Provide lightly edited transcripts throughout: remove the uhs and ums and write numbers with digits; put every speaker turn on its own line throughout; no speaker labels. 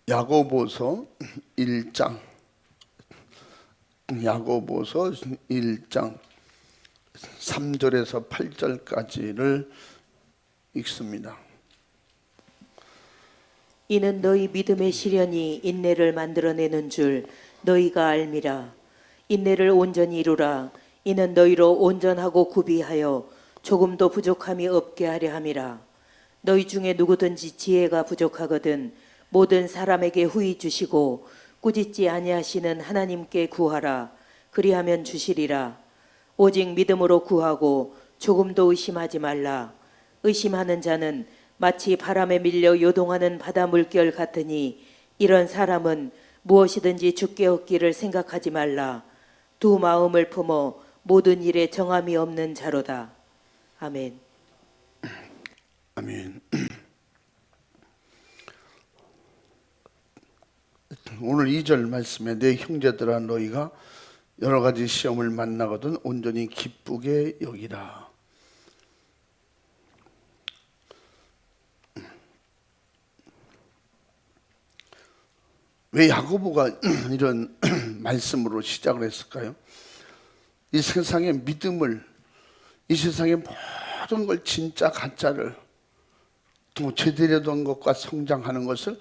야고보서 1장 야고보서 1장 3절에서 8절까지를 읽습니다.
이는 너희 믿음의 시련이 인내를 만들어내는 줄 너희가 알미라. 인내를 온전히 이루라. 이는 너희로 온전하고 구비하여 조금도 부족함이 없게 하려 함이라. 너희 중에 누구든지 지혜가 부족하거든 모든 사람에게 후히 주시고 꾸짖지 아니하시는 하나님께 구하라. 그리하면 주시리라. 오직 믿음으로 구하고 조금도 의심하지 말라. 의심하는 자는 마치 바람에 밀려 요동하는 바다 물결 같으니 이런 사람은 무엇이든지 주께 얻기를 생각하지 말라. 두 마음을 품어 모든 일에 정함이 없는 자로다. 아멘.
아멘. 오늘 2절 말씀에 내 형제들아 너희가 여러 가지 시험을 만나거든 온전히 기쁘게 여기라. 왜 야고보가 이런 말씀으로 시작을 했을까요? 이 세상의 믿음을, 이 세상의 모든 걸 진짜 가짜를 또 제대로 된 것과 성장하는 것을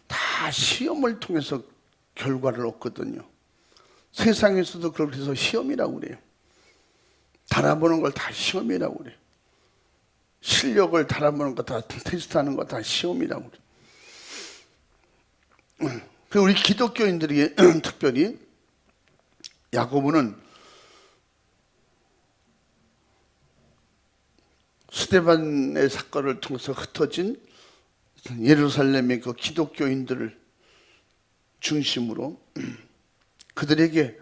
다 시험을 통해서 결과를 얻거든요. 세상에서도 그렇게 해서 시험이라고 그래요. 달아보는 걸 다 시험이라고 그래요. 실력을 달아보는 거 다 테스트하는 거 다 시험이라고 그래요. 그리고 우리 기독교인들이 특별히 야고보는 스데반의 사건을 통해서 흩어진 예루살렘의 그 기독교인들을 중심으로 그들에게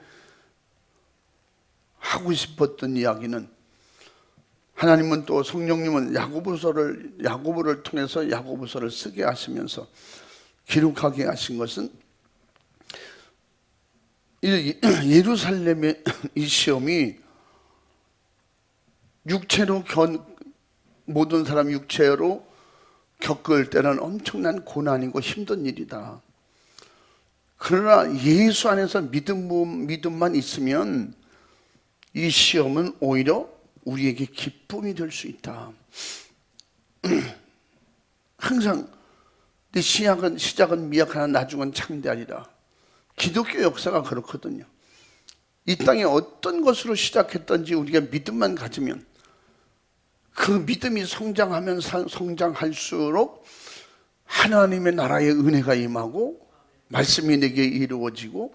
하고 싶었던 이야기는, 하나님은 또 성령님은 야고보를 통해서 야고보서를 쓰게 하시면서 기록하게 하신 것은 예루살렘의 이 시험이 모든 사람 육체로 겪을 때는 엄청난 고난이고 힘든 일이다. 그러나 예수 안에서 믿음만 있으면 이 시험은 오히려 우리에게 기쁨이 될 수 있다. 항상 내 시작은 미약하나 나중은 창대하리라. 기독교 역사가 그렇거든요. 이 땅에 어떤 것으로 시작했든지 우리가 믿음만 가지면 그 믿음이 성장할수록 하나님의 나라의 은혜가 임하고 말씀이 내게 이루어지고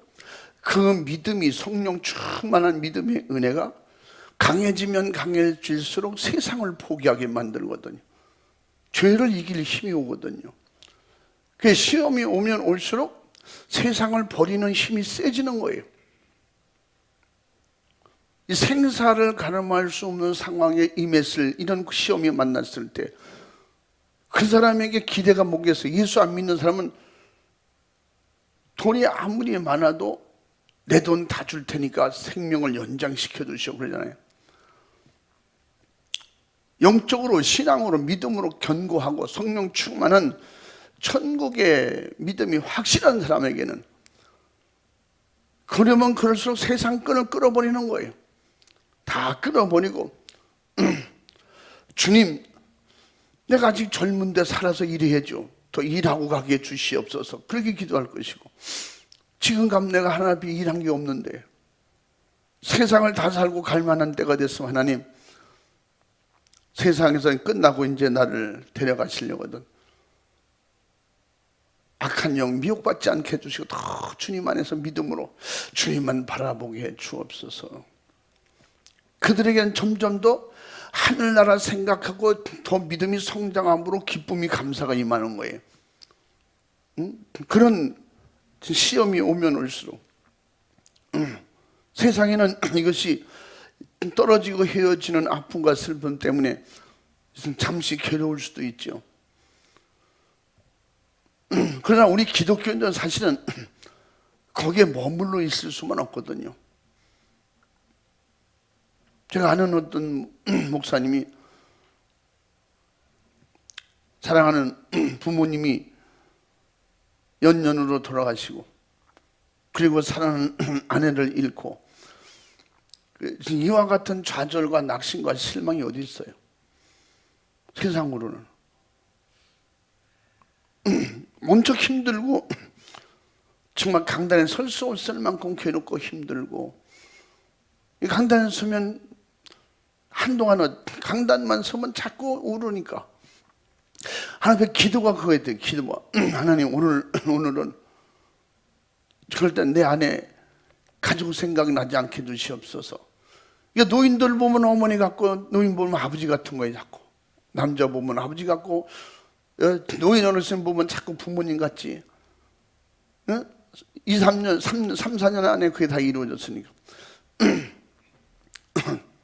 그 믿음이 성령 충만한 믿음의 은혜가 강해지면 강해질수록 세상을 포기하게 만들거든요. 죄를 이길 힘이 오거든요. 그 시험이 오면 올수록 세상을 버리는 힘이 세지는 거예요. 이 생사를 가늠할 수 없는 상황에 임했을 이런 시험이 만났을 때 그 사람에게 기대가 뭐겠어요? 예수 안 믿는 사람은 돈이 아무리 많아도 내 돈 다 줄 테니까 생명을 연장시켜 주시오 그러잖아요. 영적으로 신앙으로 믿음으로 견고하고 성령 충만한 천국의 믿음이 확실한 사람에게는 그러면 그럴수록 세상 끈을 끌어버리는 거예요. 다 끌어버리고 주님, 내가 아직 젊은데 살아서 일해줘. 더 일하고 가게 주시옵소서. 그렇게 기도할 것이고, 지금 가면 내가 하나님 일한 게 없는데 세상을 다 살고 갈 만한 때가 됐으면 하나님, 세상에서 끝나고 이제 나를 데려가시려거든. 악한 영 미혹받지 않게 해주시고 더 주님 안에서 믿음으로 주님만 바라보게 해 주옵소서. 그들에게는 점점 더 하늘나라 생각하고 더 믿음이 성장함으로 기쁨이 감사가 임하는 거예요. 그런 시험이 오면 올수록 세상에는 이것이 떨어지고 헤어지는 아픔과 슬픔 때문에 잠시 괴로울 수도 있죠. 그러나 우리 기독교인들은 사실은 거기에 머물러 있을 수만 없거든요. 제가 아는 어떤 목사님이, 사랑하는 부모님이 연년으로 돌아가시고, 그리고 사랑하는 아내를 잃고, 이와 같은 좌절과 낙심과 실망이 어디 있어요? 세상으로는 엄청 힘들고 정말 강단에 설 수 없을 만큼 괴롭고 힘들고, 이 강단에 서면 한동안은 강단만 서면 자꾸 울으니까 하나님 앞에 기도가 그거에 대해 기도가 하나님 오늘은 절대 내 안에 가족 생각 나지 않게 해주시옵소서. 이게 노인들 보면 어머니 같고, 노인 보면 아버지 같은 거예요. 자꾸 남자 보면 아버지 같고, 노인 어르신 보면 자꾸 부모님 같지. 2, 3년, 3, 4년 안에 그게 다 이루어졌으니까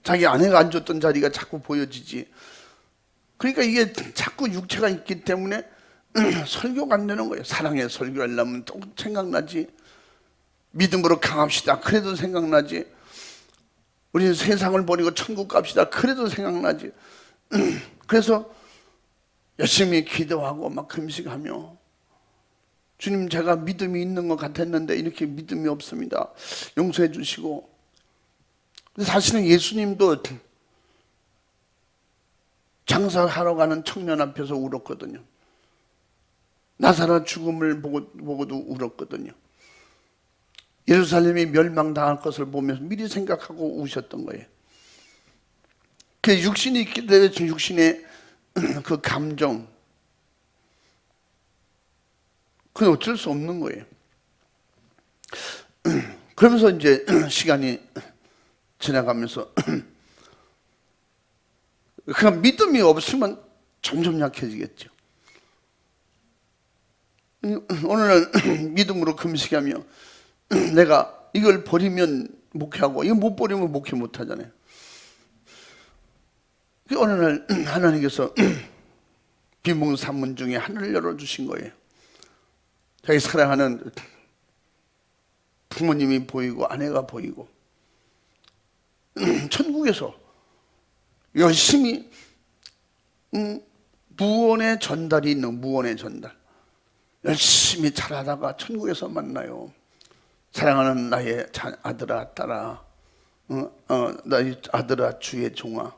자기 아내가 앉았던 자리가 자꾸 보여지지. 그러니까 이게 자꾸 육체가 있기 때문에 설교가 안 되는 거예요. 사랑의 설교하려면 또 생각나지. 믿음으로 강합시다. 그래도 생각나지. 우리는 세상을 버리고 천국 갑시다. 그래도 생각나지. 그래서 열심히 기도하고 막 금식하며, 주님 제가 믿음이 있는 것 같았는데 이렇게 믿음이 없습니다. 용서해 주시고. 사실은 예수님도 장사하러 가는 청년 앞에서 울었거든요. 나사렛 죽음을 보고도 울었거든요. 예루살렘이 멸망당할 것을 보면서 미리 생각하고 우셨던 거예요. 그 육신이 있기 때문에 육신의 그 감정, 그건 어쩔 수 없는 거예요. 그러면서 이제 시간이 지나가면서 그 믿음이 없으면 점점 약해지겠죠. 오늘은 믿음으로 금식하며 내가 이걸 버리면 목회하고, 이거 못 버리면 목회 못 하잖아요. 어느 날 하나님께서 비몽사문 중에 하늘을 열어주신 거예요. 자기 사랑하는 부모님이 보이고 아내가 보이고, 천국에서 열심히 무언의 전달이 있는, 무언의 전달, 열심히 잘하다가 천국에서 만나요. 사랑하는 나의 아들아, 딸아, 나의 아들아, 주의 종아,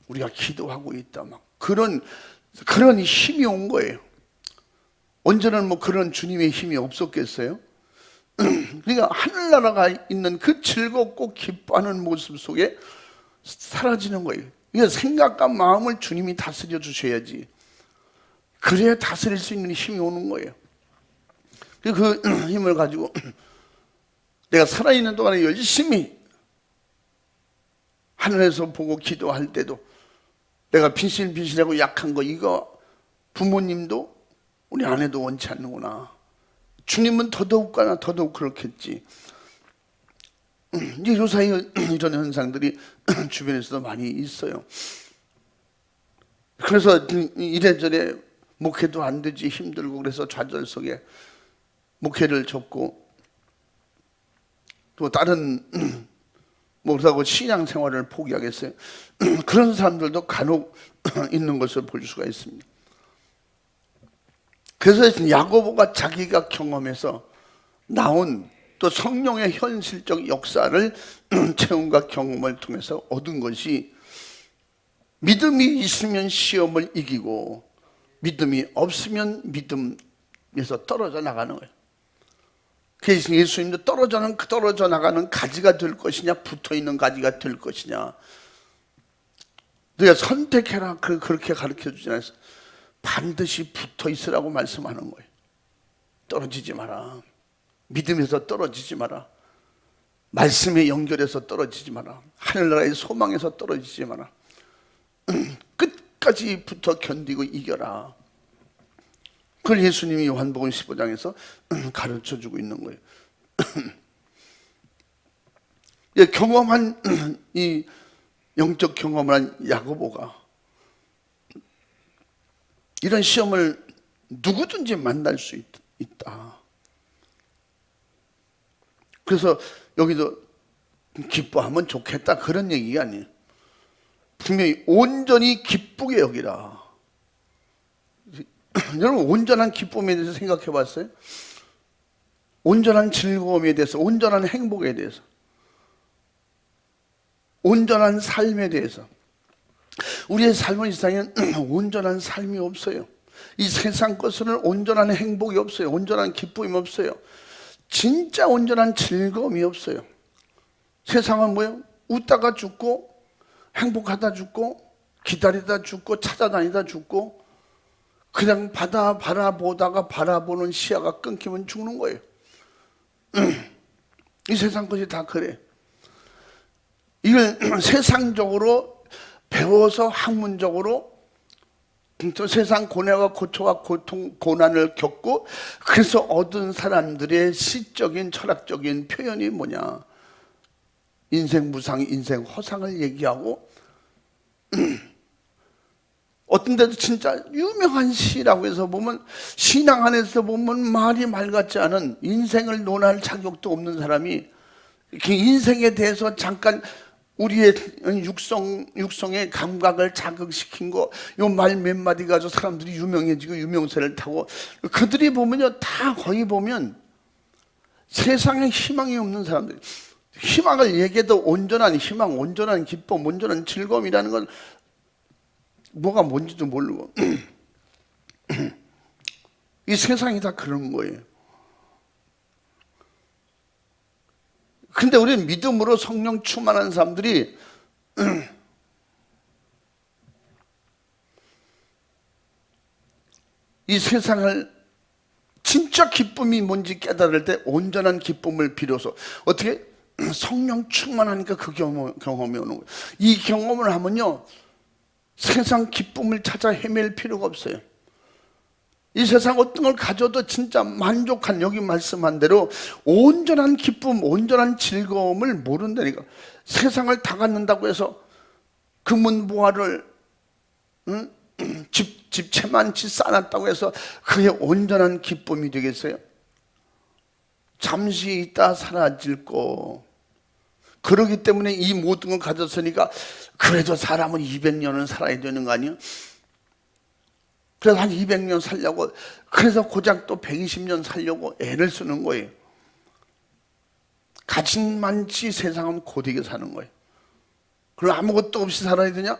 우리가 기도하고 있다. 막 그런 힘이 온 거예요. 언제는 뭐 그런 주님의 힘이 없었겠어요? 그러니까 하늘나라가 있는 그 즐겁고 기뻐하는 모습 속에 사라지는 거예요. 그러니까 생각과 마음을 주님이 다스려 주셔야지. 그래야 다스릴 수 있는 힘이 오는 거예요. 그 힘을 가지고 내가 살아있는 동안에 열심히 하늘에서 보고 기도할 때도 내가 빈실빈실하고 약한 거, 이거 부모님도 우리 아내도 원치 않는구나. 주님은 더더욱 그렇겠지. 이제 요사이 이런 현상들이 주변에서도 많이 있어요. 그래서 이래저래 목회도 안 되지, 힘들고, 그래서 좌절 속에 목회를 접고, 또 다른 못하고 신앙생활을 포기하겠어요. 그런 사람들도 간혹 있는 것을 볼 수가 있습니다. 그래서 야고보가 자기가 경험해서 나온, 또 성령의 현실적 역사를 체험과 경험을 통해서 얻은 것이, 믿음이 있으면 시험을 이기고 믿음이 없으면 믿음에서 떨어져 나가는 거예요. 그래서 예수님도 떨어져 나가는 가지가 될 것이냐, 붙어있는 가지가 될 것이냐, 너희가 선택해라, 그렇게 가르쳐 주지 않아서 반드시 붙어 있으라고 말씀하는 거예요. 떨어지지 마라. 믿음에서 떨어지지 마라. 말씀에 연결해서 떨어지지 마라. 하늘나라의 소망에서 떨어지지 마라. 끝까지 붙어 견디고 이겨라. 그걸 예수님이 요한복음 15장에서 가르쳐 주고 있는 거예요. 경험한, 이 영적 경험을 한 야고보가 이런 시험을 누구든지 만날 수 있다. 그래서 여기도 기뻐하면 좋겠다, 그런 얘기가 아니에요. 분명히 온전히 기쁘게 여기라. 여러분 온전한 기쁨에 대해서 생각해 봤어요? 온전한 즐거움에 대해서, 온전한 행복에 대해서, 온전한 삶에 대해서. 우리의 삶은 이 세상에 온전한 삶이 없어요. 이 세상 것은 온전한 행복이 없어요. 온전한 기쁨이 없어요. 진짜 온전한 즐거움이 없어요. 세상은 뭐예요? 웃다가 죽고, 행복하다 죽고, 기다리다 죽고, 찾아다니다 죽고, 그냥 바다 바라보다가 바라보는 시야가 끊기면 죽는 거예요. 이 세상 것이 다 그래. 이걸 세상적으로 배워서 학문적으로 또 세상 고뇌와 고초와 고통, 고난을 겪고 그래서 얻은 사람들의 시적인 철학적인 표현이 뭐냐? 인생 무상, 인생 허상을 얘기하고 어떤 데도 진짜 유명한 시라고 해서 보면 신앙 안에서 보면 말이 말 같지 않은 인생을 논할 자격도 없는 사람이 이렇게 인생에 대해서 잠깐 우리의 육성의 감각을 자극시킨 거, 요 말 몇 마디 가지고 사람들이 유명해지고 유명세를 타고 그들이 보면요 다 거의 보면 세상에 희망이 없는 사람들. 희망을 얘기해도 온전한 희망, 온전한 기쁨, 온전한 즐거움이라는 건 뭐가 뭔지도 모르고 이 세상이 다 그런 거예요. 근데 우리는 믿음으로 성령 충만한 사람들이 이 세상을 진짜 기쁨이 뭔지 깨달을 때 온전한 기쁨을 비로소 어떻게 성령 충만하니까 그 경험이 오는 거예요. 이 경험을 하면요 세상 기쁨을 찾아 헤맬 필요가 없어요. 이 세상 어떤 걸 가져도 진짜 만족한, 여기 말씀한 대로 온전한 기쁨, 온전한 즐거움을 모른다니까. 세상을 다 갖는다고 해서 금은보화를 집채만치 쌓아놨다고 해서 그게 온전한 기쁨이 되겠어요? 잠시 있다 사라질 거. 그러기 때문에 이 모든 걸 가졌으니까 그래도 사람은 200년은 살아야 되는 거 아니에요? 그래서 한 200년 살려고, 그래서 고작 또 120년 살려고 애를 쓰는 거예요. 가진 많지 세상은 고되게 사는 거예요. 그럼 아무것도 없이 살아야 되냐?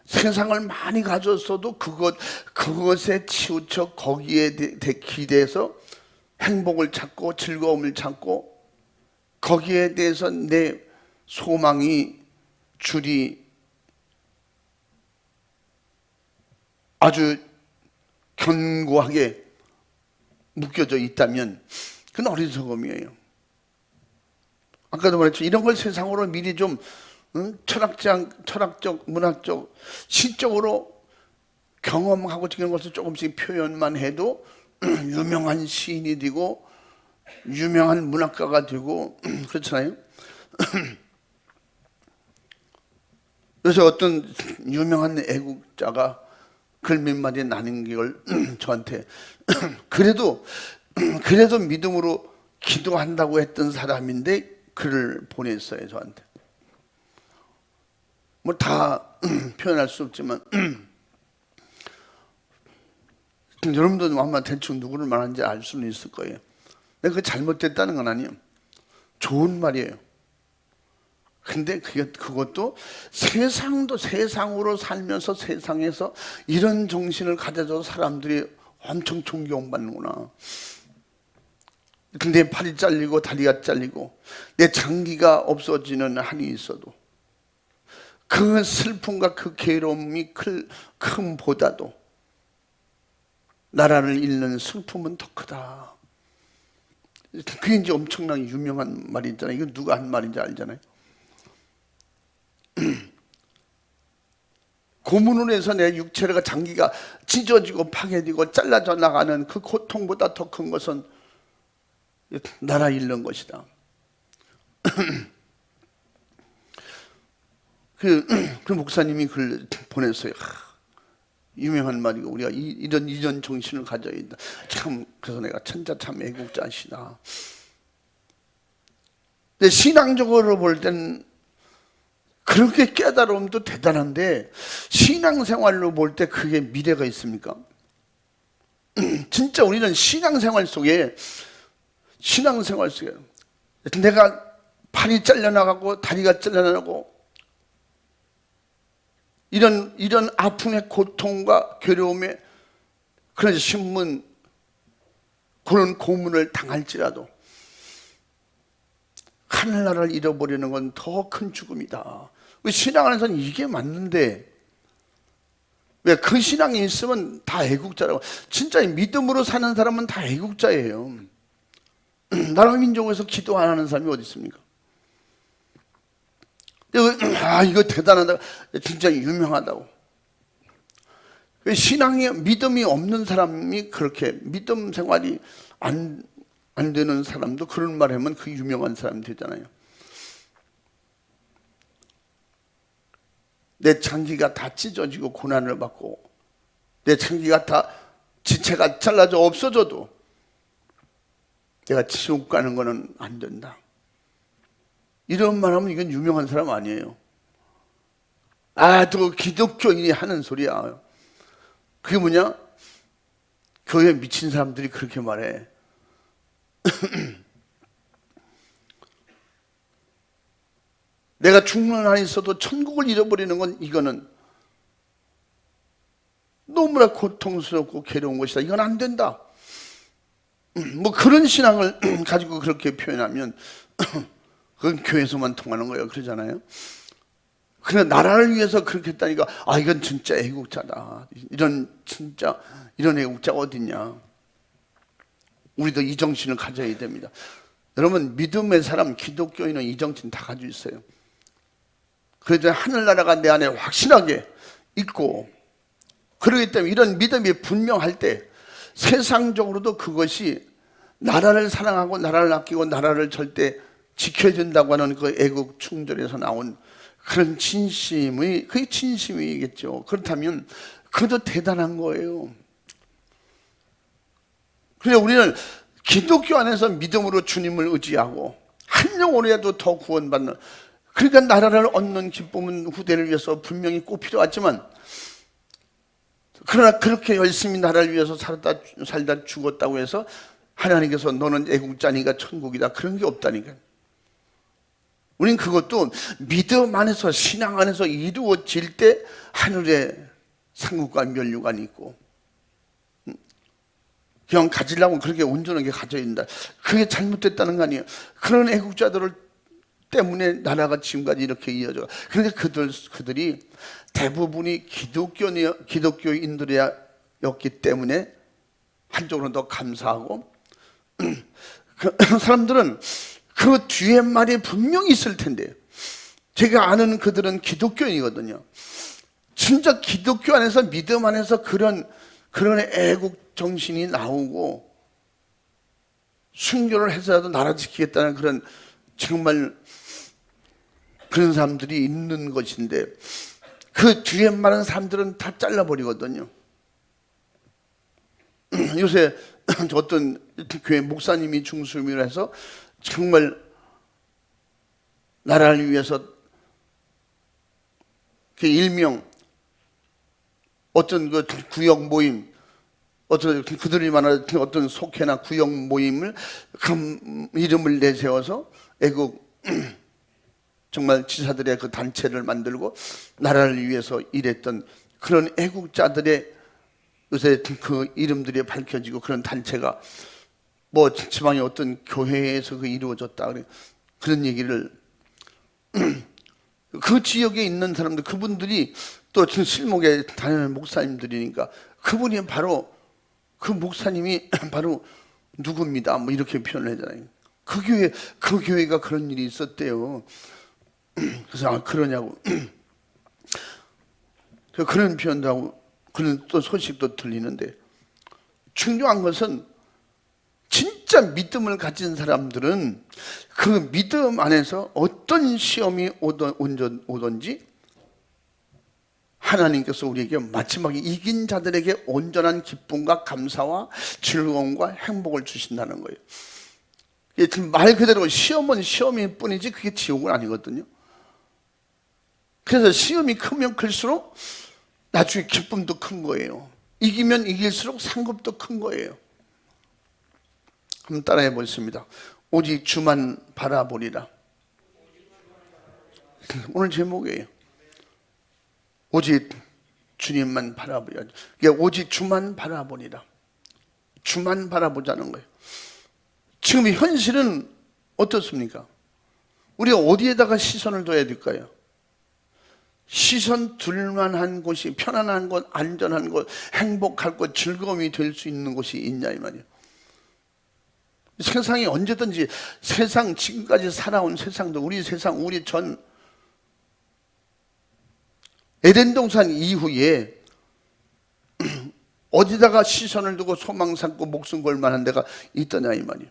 세상을 많이 가졌어도 그것에 치우쳐 거기에 기대서 행복을 찾고 즐거움을 찾고 거기에 대해서 내 소망이 줄이 아주 견고하게 묶여져 있다면 그건 어리석음이에요. 아까도 말했죠. 이런 걸 세상으로 미리 좀 철학적, 문학적, 시적으로 경험하고 지는 것을 조금씩 표현만 해도 유명한 시인이 되고 유명한 문학가가 되고 그렇잖아요. 그래서 어떤 유명한 애국자가 글 몇 마디 나눈 걸 저한테 그래도 믿음으로 기도한다고 했던 사람인데 글을 보냈어요. 저한테. 뭐 다 표현할 수 없지만 여러분도 아마 대충 누구를 말하는지 알 수는 있을 거예요. 근데 그게 잘못됐다는 건 아니에요. 좋은 말이에요. 근데 그것도 세상도 세상으로 살면서 세상에서 이런 정신을 가져서 사람들이 엄청 존경받는구나. 근데 팔이 잘리고 다리가 잘리고 내 장기가 없어지는 한이 있어도 그 슬픔과 그 괴로움이 큼보다도 나라를 잃는 슬픔은 더 크다. 그게 이제 엄청나게 유명한 말이잖아요. 이거 누가 한 말인지 알잖아요. 고문으로 해서 내 육체가 장기가 찢어지고 파괴되고 잘라져 나가는 그 고통보다 더 큰 것은 나라 잃는 것이다. 그 목사님이 글 보냈어요. 유명한 말이고 우리가 이런 정신을 가져야 된다. 참 그래서 내가 천자 참 애국자시다. 근데 신앙적으로 볼 땐 그렇게 깨달음도 대단한데 신앙생활로 볼 때 그게 미래가 있습니까? 진짜 우리는 신앙생활 속에 내가 팔이 잘려나가고 다리가 잘려나가고 이런 아픔의 고통과 괴로움에 그런 신문 그런 고문을 당할지라도 하늘나라를 잃어버리는 건 더 큰 죽음이다. 신앙 안에서는 이게 맞는데 왜 그 신앙이 있으면 다 애국자라고. 진짜 믿음으로 사는 사람은 다 애국자예요. 나라 민족에서 기도 안 하는 사람이 어디 있습니까? 이거 대단하다. 진짜 유명하다고. 신앙에 믿음이 없는 사람이 그렇게 믿음 생활이 안 되는 사람도 그런 말 하면 그 유명한 사람이 되잖아요. 내 장기가 다 찢어지고 고난을 받고 내 장기가 다 지체가 잘라져 없어져도 내가 지옥 가는 거는 안 된다. 이런 말 하면 이건 유명한 사람 아니에요. 또 기독교인이 하는 소리야. 그게 뭐냐? 교회에 미친 사람들이 그렇게 말해. 내가 죽는 한이 있어도 천국을 잃어버리는 건 이거는 너무나 고통스럽고 괴로운 것이다. 이건 안 된다. 뭐 그런 신앙을 가지고 그렇게 표현하면 그건 교회에서만 통하는 거예요. 그러잖아요. 그러나 나라를 위해서 그렇게 했다니까 이건 진짜 애국자다. 이런 애국자가 어딨냐. 우리도 이 정신을 가져야 됩니다. 여러분 믿음의 사람 기독교인은 이 정신 다 가지고 있어요. 그래서 하늘나라가 내 안에 확실하게 있고 그렇기 때문에 이런 믿음이 분명할 때 세상적으로도 그것이 나라를 사랑하고 나라를 아끼고 나라를 절대 지켜야 된다고 하는 그 애국 충돌에서 나온 그런 그게 진심이겠죠. 그렇다면 그것도 대단한 거예요. 그래서 우리는 기독교 안에서 믿음으로 주님을 의지하고 한 영혼이라도 더 구원받는, 그러니까 나라를 얻는 기쁨은 후대를 위해서 분명히 꼭 필요하지만, 그러나 그렇게 열심히 나라를 위해서 살다 죽었다고 해서 하나님께서 너는 애국자니까 천국이다, 그런 게 없다니까. 우린 그것도 믿음 안에서, 신앙 안에서 이루어질 때 하늘에 상급과 면류관이 있고, 그냥 가지려면 그렇게 온전하게 가져야 된다. 그게 잘못됐다는 거 아니에요. 그런 애국자들을 때문에 나라가 지금까지 이렇게 이어져. 그런데 그들이 대부분이 기독교인들이었기 때문에 한쪽으로는 더 감사하고, 그 사람들은 그 뒤에 말이 분명히 있을 텐데, 제가 아는 그들은 기독교인이거든요. 진짜 기독교 안에서, 믿음 안에서 그런 애국 정신이 나오고 순교를 해서라도 나라 지키겠다는 그런 정말 그런 사람들이 있는 것인데, 그 뒤에 많은 사람들은 다 잘라버리거든요. 요새 어떤 교회 목사님이 중수임을 해서 정말 나라를 위해서 일명 어떤 그 구역 모임, 어떤 그들이 말하는 어떤 속회나 구역 모임을 그 이름을 내세워서 애국 정말 지사들의 그 단체를 만들고 나라를 위해서 일했던 그런 애국자들의 요새 그 이름들이 밝혀지고, 그런 단체가 뭐 지방의 어떤 교회에서 그 이루어졌다, 그런 얘기를 그 지역에 있는 사람들, 그분들이 또 실목에 다니는 목사님들이니까 그분이 바로 그 목사님이 바로 누구입니다, 뭐 이렇게 표현을 하잖아요. 그 교회가 그런 일이 있었대요. 그래서 그러냐고 그런 표현도 하고 그런 또 소식도 들리는데, 중요한 것은 진짜 믿음을 가진 사람들은 그 믿음 안에서 어떤 시험이 오든지 하나님께서 우리에게 마지막에 이긴 자들에게 온전한 기쁨과 감사와 즐거움과 행복을 주신다는 거예요. 말 그대로 시험은 시험일 뿐이지 그게 지옥은 아니거든요. 그래서 시험이 크면 클수록 나중에 기쁨도 큰 거예요. 이기면 이길수록 상급도 큰 거예요. 한번 따라해 보겠습니다. 오직 주만 바라보리라. 오늘 제목이에요. 오직 주님만 바라보리라. 그러니까 오직 주만 바라보리라. 주만 바라보자는 거예요. 지금 현실은 어떻습니까? 우리가 어디에다가 시선을 둬야 될까요? 시선 둘만한 곳이, 편안한 곳, 안전한 곳, 행복할 곳, 즐거움이 될 수 있는 곳이 있냐 이 말이에요. 세상이 언제든지, 세상 지금까지 살아온 세상도, 우리 세상, 우리 전 에덴 동산 이후에 어디다가 시선을 두고 소망 삼고 목숨 걸 만한 데가 있더냐 이 말이에요.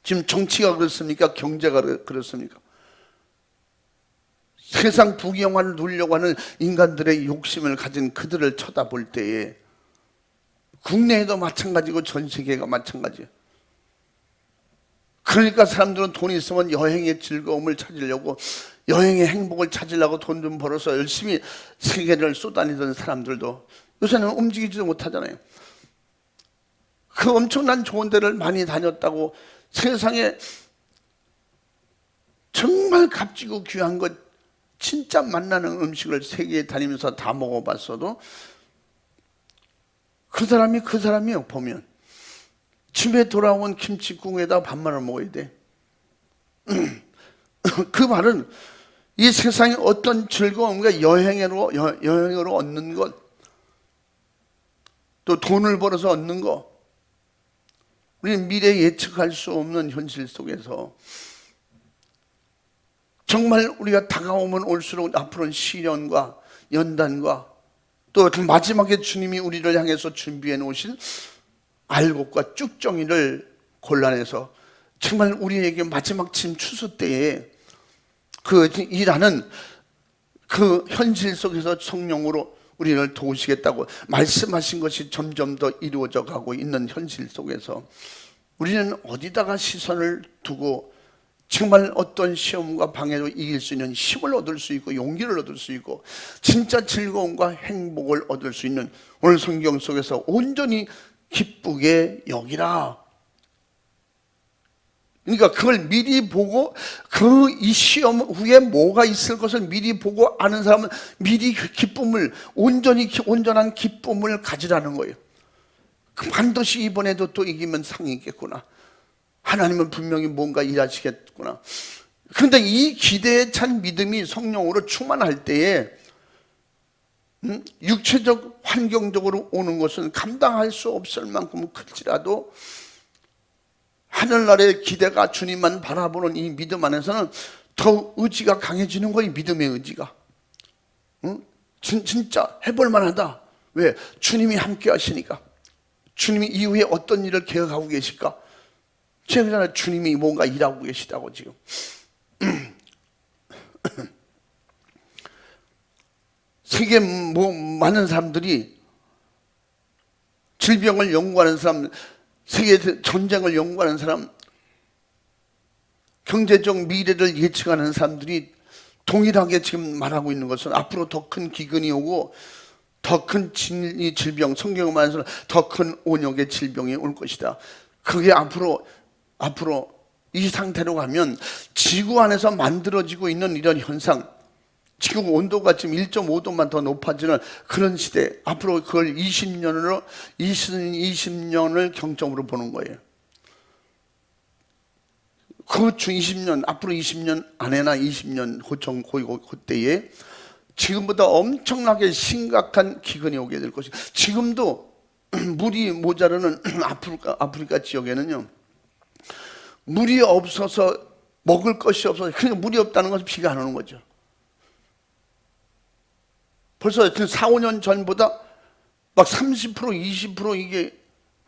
지금 정치가 그렇습니까? 경제가 그렇습니까? 세상 부귀영화를 누리려고 하는 인간들의 욕심을 가진 그들을 쳐다볼 때에 국내에도 마찬가지고 전 세계가 마찬가지예요. 그러니까 사람들은 돈이 있으면 여행의 즐거움을 찾으려고, 여행의 행복을 찾으려고 돈 좀 벌어서 열심히 세계를 쏘다니던 사람들도 요새는 움직이지도 못하잖아요. 그 엄청난 좋은 데를 많이 다녔다고 세상에 정말 값지고 귀한 것, 진짜 맛나는 음식을 세계에 다니면서 다 먹어봤어도 그 사람이요 보면 집에 돌아온 김치국에다 밥말을 먹어야 돼. 그 말은 이 세상에 어떤 즐거움과 여행으로 얻는 것, 또 돈을 벌어서 얻는 것, 우리는 미래 예측할 수 없는 현실 속에서 정말 우리가 다가오면 올수록 앞으로는 시련과 연단과 또 마지막에 주님이 우리를 향해서 준비해 놓으신 알곡과 쭉정이를 골라내서 정말 우리에게 마지막 침 추수 때에 그 일하는 그 현실 속에서 성령으로 우리를 도우시겠다고 말씀하신 것이 점점 더 이루어져 가고 있는 현실 속에서 우리는 어디다가 시선을 두고 정말 어떤 시험과 방해도 이길 수 있는 힘을 얻을 수 있고 용기를 얻을 수 있고 진짜 즐거움과 행복을 얻을 수 있는 오늘 성경 속에서 온전히 기쁘게 여기라. 그러니까 그걸 미리 보고 그 이 시험 후에 뭐가 있을 것을 미리 보고 아는 사람은 미리 기쁨을 온전한 기쁨을 가지라는 거예요. 반드시 이번에도 또 이기면 상이 있겠구나. 하나님은 분명히 뭔가 일하시겠구나. 그런데 이 기대에 찬 믿음이 성령으로 충만할 때에 육체적 환경적으로 오는 것은 감당할 수 없을 만큼 클지라도 하늘나라의 기대가 주님만 바라보는 이 믿음 안에서는 더 의지가 강해지는 거예요. 믿음의 의지가. 진짜 해볼 만하다. 왜? 주님이 함께 하시니까. 주님이 이후에 어떤 일을 계획하고 계실까? 제가 주님이 뭔가 일하고 계시다고 지금. 세계 많은 사람들이 질병을 연구하는 사람, 세계 전쟁을 연구하는 사람, 경제적 미래를 예측하는 사람들이 동일하게 지금 말하고 있는 것은 앞으로 더 큰 기근이 오고 더 큰 질병, 성경에 말해서 더 큰 온역의 질병이 올 것이다. 그게 앞으로 이 상태로 가면 지구 안에서 만들어지고 있는 이런 현상, 지구 온도가 지금 1.5도만 더 높아지는 그런 시대, 앞으로 그걸 20년을 경점으로 보는 거예요. 그 20년, 앞으로 20년 안에나 20년 그때에 지금보다 엄청나게 심각한 기근이 오게 될 것이고, 지금도 물이 모자라는 아프리카 지역에는요, 물이 없어서 먹을 것이 없어서, 그러니까 물이 없다는 것은 비가 안 오는 거죠. 벌써 4, 5년 전보다 막 30%, 20% 이게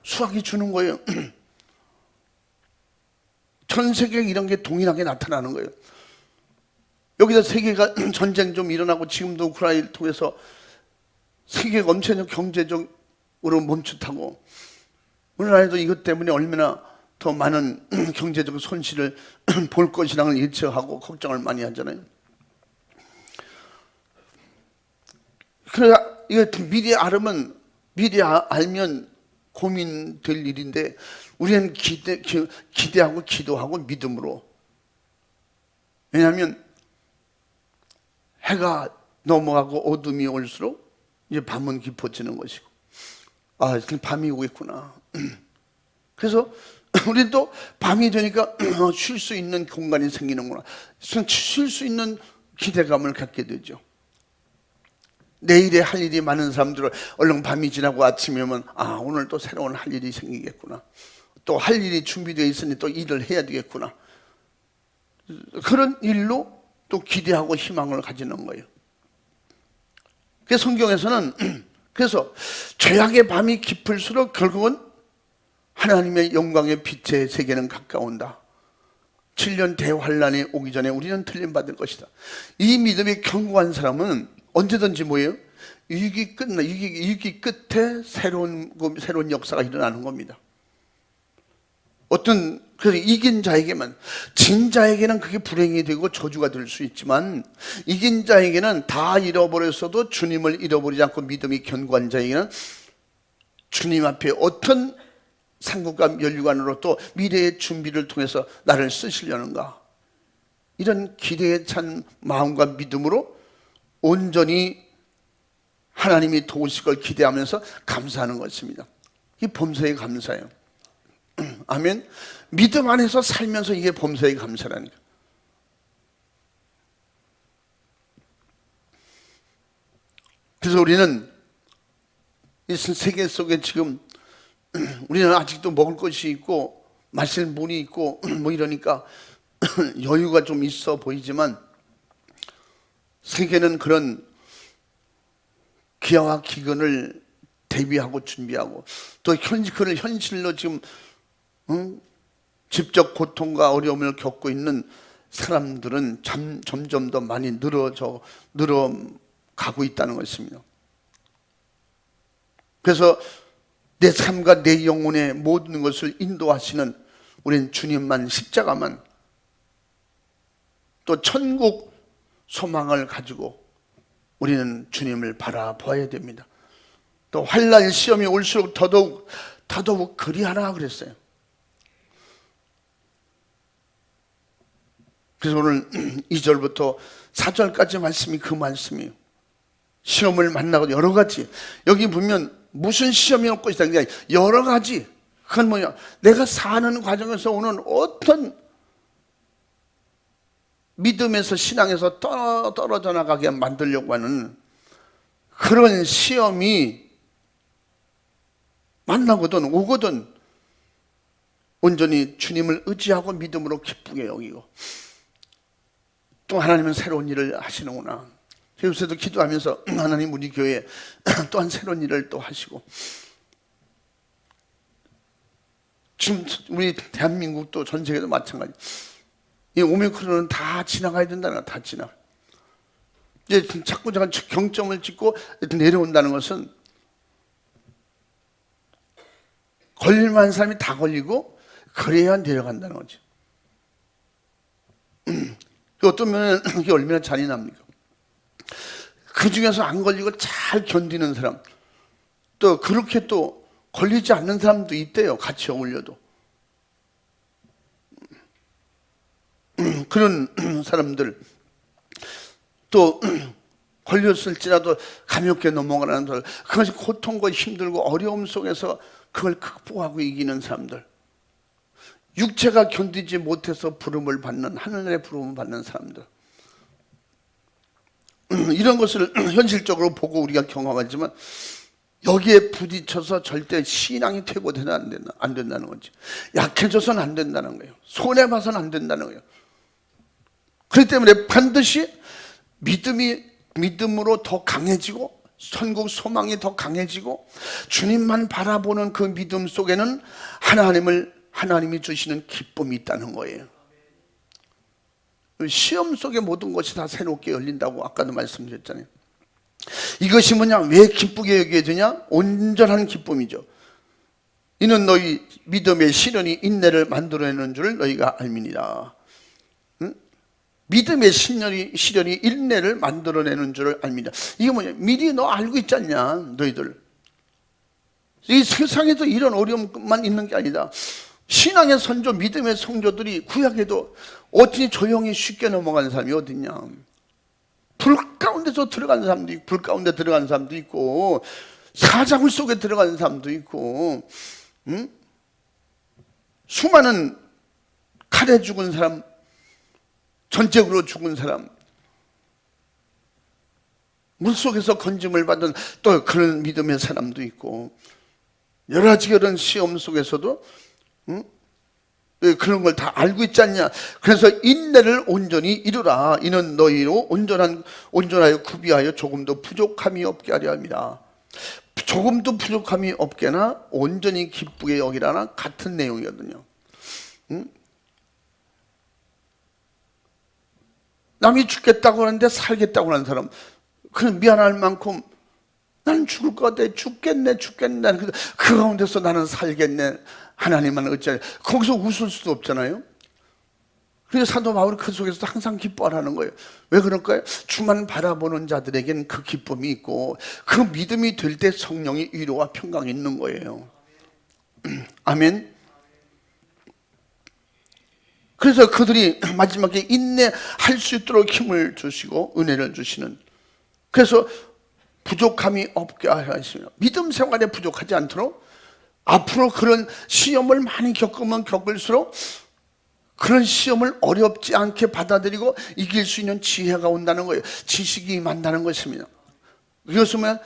수확이 주는 거예요. 전 세계에 이런 게 동일하게 나타나는 거예요. 여기다 세계가 전쟁 좀 일어나고 지금도 우크라이나를 통해서 세계가 엄청 경제적으로 멈칫하고 우리나라에도 이것 때문에 얼마나 더 많은 경제적 손실을 볼 것이라는 예측하고 걱정을 많이 하잖아요. 그래서 이거 미리 알으면 미리 알면 고민될 일인데 우리는 기대하고 기도하고 믿음으로. 왜냐하면 해가 넘어가고 어둠이 올수록 이제 밤은 깊어지는 것이고, 아, 밤이 오겠구나. 그래서 우리는 또 밤이 되니까 쉴 수 있는 공간이 생기는구나. 쉴 수 있는 기대감을 갖게 되죠. 내일에 할 일이 많은 사람들은 얼른 밤이 지나고 아침이 오면, 아, 오늘 또 새로운 할 일이 생기겠구나. 또 할 일이 준비되어 있으니 또 일을 해야 되겠구나. 그런 일로 또 기대하고 희망을 가지는 거예요. 그래서 성경에서는 그래서 죄악의 밤이 깊을수록 결국은 하나님의 영광의 빛의 세계는 가까운다. 7년 대환란이 오기 전에 우리는 틀림받을 것이다. 이 믿음이 견고한 사람은 언제든지 뭐예요? 위기 끝에 새로운 역사가 일어나는 겁니다. 그래서 이긴 자에게만, 진 자에게는 그게 불행이 되고 저주가 될 수 있지만, 이긴 자에게는 다 잃어버렸어도 주님을 잃어버리지 않고 믿음이 견고한 자에게는 주님 앞에 어떤 상급과 면류관으로 또 미래의 준비를 통해서 나를 쓰시려는가, 이런 기대에 찬 마음과 믿음으로 온전히 하나님이 도우실 걸 기대하면서 감사하는 것입니다. 이 범사에 감사해요. 아멘. 믿음 안에서 살면서 이게 범사에 감사라니까. 그래서 우리는 이 세계 속에 지금 우리는 아직도 먹을 것이 있고 마실 물이 있고 뭐 이러니까 여유가 좀 있어 보이지만, 세계는 그런 기아와 기근을 대비하고 준비하고 또 그걸 현실로 지금 직접 고통과 어려움을 겪고 있는 사람들은 점점 더 많이 늘어가고 있다는 것입니다. 그래서 내 삶과 내 영혼의 모든 것을 인도하시는 우리는 주님만, 십자가만, 또 천국 소망을 가지고 우리는 주님을 바라봐야 됩니다. 또 환난 시험이 올수록 더더욱 그리하라 그랬어요. 그래서 오늘 2절부터 4절까지 말씀이 그 말씀이에요. 시험을 만나고 여러 가지, 여기 보면 무슨 시험이 올 것이다, 그냥 여러 가지. 그건 뭐냐, 내가 사는 과정에서 오는 어떤 믿음에서 신앙에서 떨어져 나가게 만들려고 하는 그런 시험이 만나거든 오거든 온전히 주님을 의지하고 믿음으로 기쁘게 여기고, 또 하나님은 새로운 일을 하시는구나. 요새도 기도하면서 하나님 우리 교회에 또한 새로운 일을 또 하시고, 지금 우리 대한민국도 전 세계도 마찬가지. 이 오미크론은 다 지나가야 된다는 거야. 다 지나가. 이제 자꾸 경점을 찍고 내려온다는 것은 걸릴만한 사람이 다 걸리고 그래야 내려간다는 거죠. 어떤 면은 이게 얼마나 잔인합니까? 그 중에서 안 걸리고 잘 견디는 사람, 또 그렇게 또 걸리지 않는 사람도 있대요. 같이 어울려도. 그런 사람들, 또 걸렸을지라도 가볍게 넘어가는 사람들, 그것이 고통과 힘들고 어려움 속에서 그걸 극복하고 이기는 사람들, 육체가 견디지 못해서 부름을 받는, 하늘의 부름을 받는 사람들, 이런 것을 현실적으로 보고 우리가 경험하지만 여기에 부딪혀서 절대 신앙이 퇴보되면 안 된다는 거지. 약해져서는 안 된다는 거예요. 손해봐서는 안 된다는 거예요. 그렇기 때문에 반드시 믿음으로 더 강해지고 천국 소망이 더 강해지고 주님만 바라보는 그 믿음 속에는 하나님이 주시는 기쁨이 있다는 거예요. 시험 속에 모든 것이 다 새롭게 열린다고 아까도 말씀드렸잖아요. 이것이 뭐냐? 왜 기쁘게 여겨야 되냐? 온전한 기쁨이죠. 이는 너희 믿음의 시련이 인내를 만들어내는 줄 너희가 알미니라. 믿음의 시련이 인내를 만들어내는 줄 알미니라. 이게 뭐냐? 미리 너 알고 있지 않냐? 너희들 이 세상에도 이런 어려움만 있는 게 아니다. 신앙의 선조, 믿음의 성조들이 구약에도 어찌 조용히 쉽게 넘어가는 사람이 어딨냐. 불 가운데서 들어가는 사람도 있고, 불 가운데 들어가는 사람도 있고, 사자굴 속에 들어가는 사람도 있고, 수많은 칼에 죽은 사람, 전쟁으로 죽은 사람, 물속에서 건짐을 받은 또 그런 믿음의 사람도 있고, 여러 가지 그런 시험 속에서도 그런 걸 다 알고 있지 않냐. 그래서 인내를 온전히 이루라. 이는 너희로 온전하여 구비하여 조금도 부족함이 없게 하려 합니다. 조금도 부족함이 없게나 온전히 기쁘게 여기라나 같은 내용이거든요. 남이 죽겠다고 하는데 살겠다고 하는 사람, 그는 미안할 만큼 나는 죽을 것 같아. 죽겠네. 그 가운데서 나는 살겠네. 하나님은 어찌하냐. 거기서 웃을 수도 없잖아요. 그래서 사도 바울이 그 속에서도 항상 기뻐하라는 거예요. 왜 그럴까요? 주만 바라보는 자들에게는 그 기쁨이 있고, 그 믿음이 될 때 성령의 위로와 평강이 있는 거예요. 아멘. 그래서 그들이 마지막에 인내할 수 있도록 힘을 주시고 은혜를 주시는, 그래서 부족함이 없게 하시며 믿음 생활에 부족하지 않도록 앞으로 그런 시험을 많이 겪으면 겪을수록 그런 시험을 어렵지 않게 받아들이고 이길 수 있는 지혜가 온다는 거예요. 지식이 임한다는 것입니다. 이것은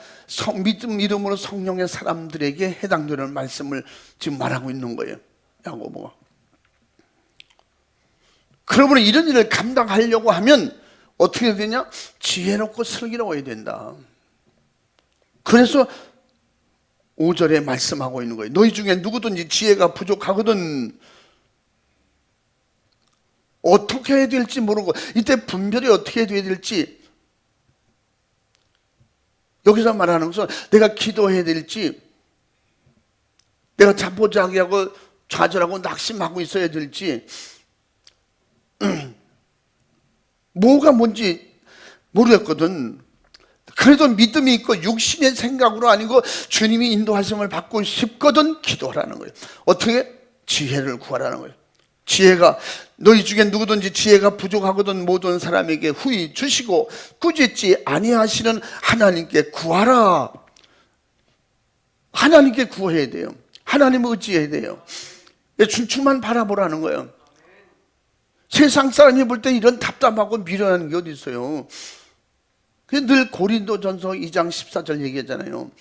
믿음 이름으로 성령의 사람들에게 해당되는 말씀을 지금 말하고 있는 거예요. 야고보가. 그러므로 이런 일을 감당하려고 하면 어떻게 되냐? 지혜롭고 슬기로워야 된다. 그래서 5절에 말씀하고 있는 거예요. 너희 중에 누구든지 지혜가 부족하거든 어떻게 해야 될지 모르고, 이때 분별이 어떻게 해야 될지, 여기서 말하는 것은 내가 기도해야 될지, 내가 자포자기하고 좌절하고 낙심하고 있어야 될지, 뭐가 뭔지 모르겠거든. 그래도 믿음이 있고 육신의 생각으로 아니고 주님이 인도하심을 받고 싶거든 기도하라는 거예요. 어떻게? 지혜를 구하라는 거예요. 지혜가, 너희 중에 누구든지 지혜가 부족하거든 모든 사람에게 후히 주시고 꾸짖지 아니하시는 하나님께 구하라. 하나님께 구해야 돼요. 하나님을 의지해야 돼요. 주만 바라보라는 거예요. 세상 사람이 볼 때 이런 답답하고 미련한 게 어디 있어요. 늘 고린도전서 2장 14절 얘기하잖아요.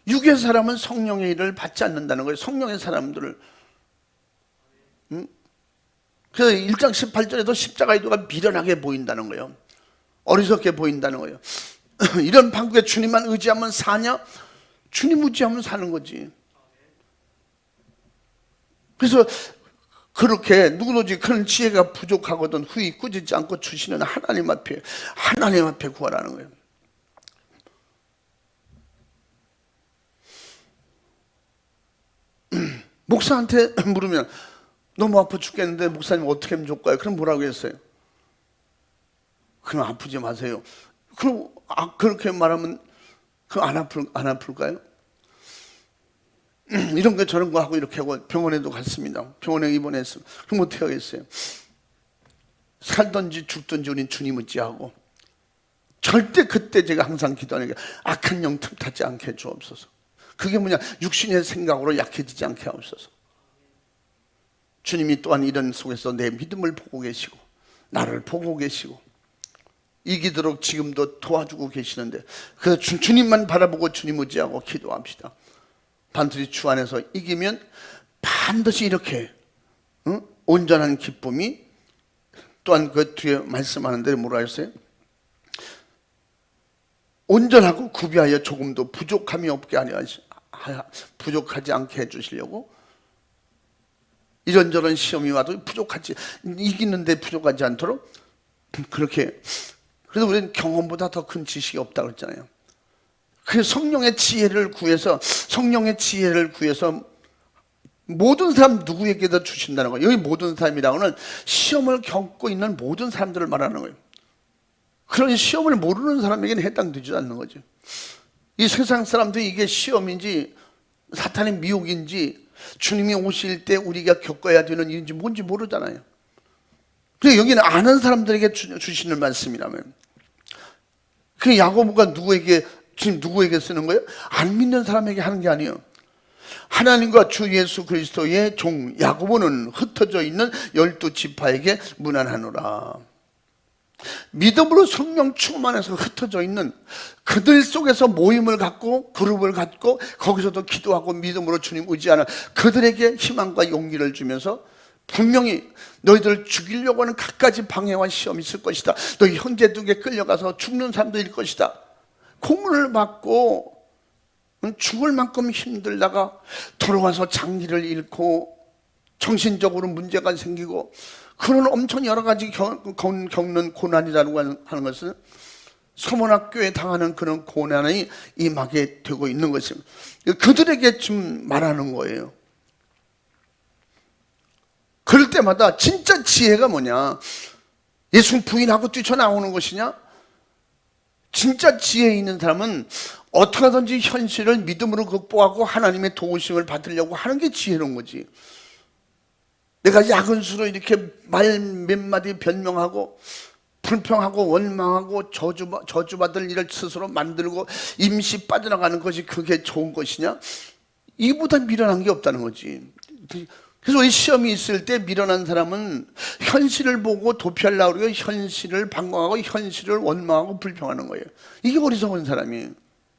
육의 사람은 성령의 일을 받지 않는다는 거예요. 성령의 사람들을. 그래서 1장 18절에도 십자가의 도가 미련하게 보인다는 거예요. 어리석게 보인다는 거예요. 이런 판국에 주님만 의지하면 사냐? 주님 의지하면 사는 거지. 그래서 그렇게 누구든지 그런 지혜가 부족하거든 후히 꾸짖지 않고 주시는 하나님 앞에 구하라는 거예요. 목사한테 물으면 너무 아파 죽겠는데 목사님 어떻게 하면 좋을까요? 그럼 뭐라고 했어요? 그럼 아프지 마세요. 그럼 그렇게 말하면 안 아플까요? 이런 거 저런 거 하고 이렇게 하고 병원에도 갔습니다. 병원에 입원했어요. 그럼 어떻게 하겠어요? 살든지 죽든지 우린 주님 의지하고, 절대 그때 제가 항상 기도하는 게 악한 영 틈타지 않게 해 주옵소서. 그게 뭐냐? 육신의 생각으로 약해지지 않게 하옵소서. 주님이 또한 이런 속에서 내 믿음을 보고 계시고 나를 보고 계시고 이기도록 지금도 도와주고 계시는데, 그래서 주님만 바라보고 주님 의지하고 기도합시다. 반드시 주 안에서 이기면 반드시 이렇게 온전한 기쁨이, 또한 그 뒤에 말씀하는데 뭐라 했어요? 온전하고 구비하여 조금도 부족함이 없게 부족하지 않게 해주시려고, 이런저런 시험이 와도 이기는데 부족하지 않도록 그렇게. 그래서 우리는 경험보다 더 큰 지식이 없다고 했잖아요. 그래서 성령의 지혜를 구해서 모든 사람 누구에게도 주신다는 거예요. 여기 모든 사람이라고는 시험을 겪고 있는 모든 사람들을 말하는 거예요. 그런 시험을 모르는 사람에게는 해당되지 않는 거죠. 이 세상 사람들이 이게 시험인지 사탄의 미혹인지 주님이 오실 때 우리가 겪어야 되는 일인지 뭔지 모르잖아요. 그래서 여기는 아는 사람들에게 주시는 말씀이라면, 그 야고보가 지금 누구에게 쓰는 거예요? 안 믿는 사람에게 하는 게 아니에요. 하나님과 주 예수 그리스도의 종 야고보는 흩어져 있는 12지파에게 문안하노라. 믿음으로 성령 충만해서 흩어져 있는 그들 속에서 모임을 갖고 그룹을 갖고 거기서도 기도하고 믿음으로 주님 의지하는 그들에게 희망과 용기를 주면서, 분명히 너희들을 죽이려고 하는 갖가지 방해와 시험이 있을 것이다. 너희 형제들에게 끌려가서 죽는 사람들일 것이다. 고문을 받고 죽을 만큼 힘들다가 돌아와서 장기를 잃고 정신적으로 문제가 생기고, 그런 엄청 여러 가지 겪는 고난이라고 하는 것은 서문학교에 당하는 그런 고난이 임하게 되고 있는 것입니다. 그들에게 지금 말하는 거예요. 그럴 때마다 진짜 지혜가 뭐냐? 예수 부인하고 뛰쳐나오는 것이냐? 진짜 지혜 있는 사람은 어떻게 하든지 현실을 믿음으로 극복하고 하나님의 도우심을 받으려고 하는 게 지혜로운 거지. 내가 야근수로 이렇게 말 몇 마디 변명하고 불평하고 원망하고 저주받을 일을 스스로 만들고 임시 빠져나가는 것이 그게 좋은 것이냐? 이보다 미련한 게 없다는 거지. 그래서 이 시험이 있을 때 미련한 사람은 현실을 보고 도피하려고 그러고 현실을 방황하고 현실을 원망하고 불평하는 거예요. 이게 어리석은 사람이에요.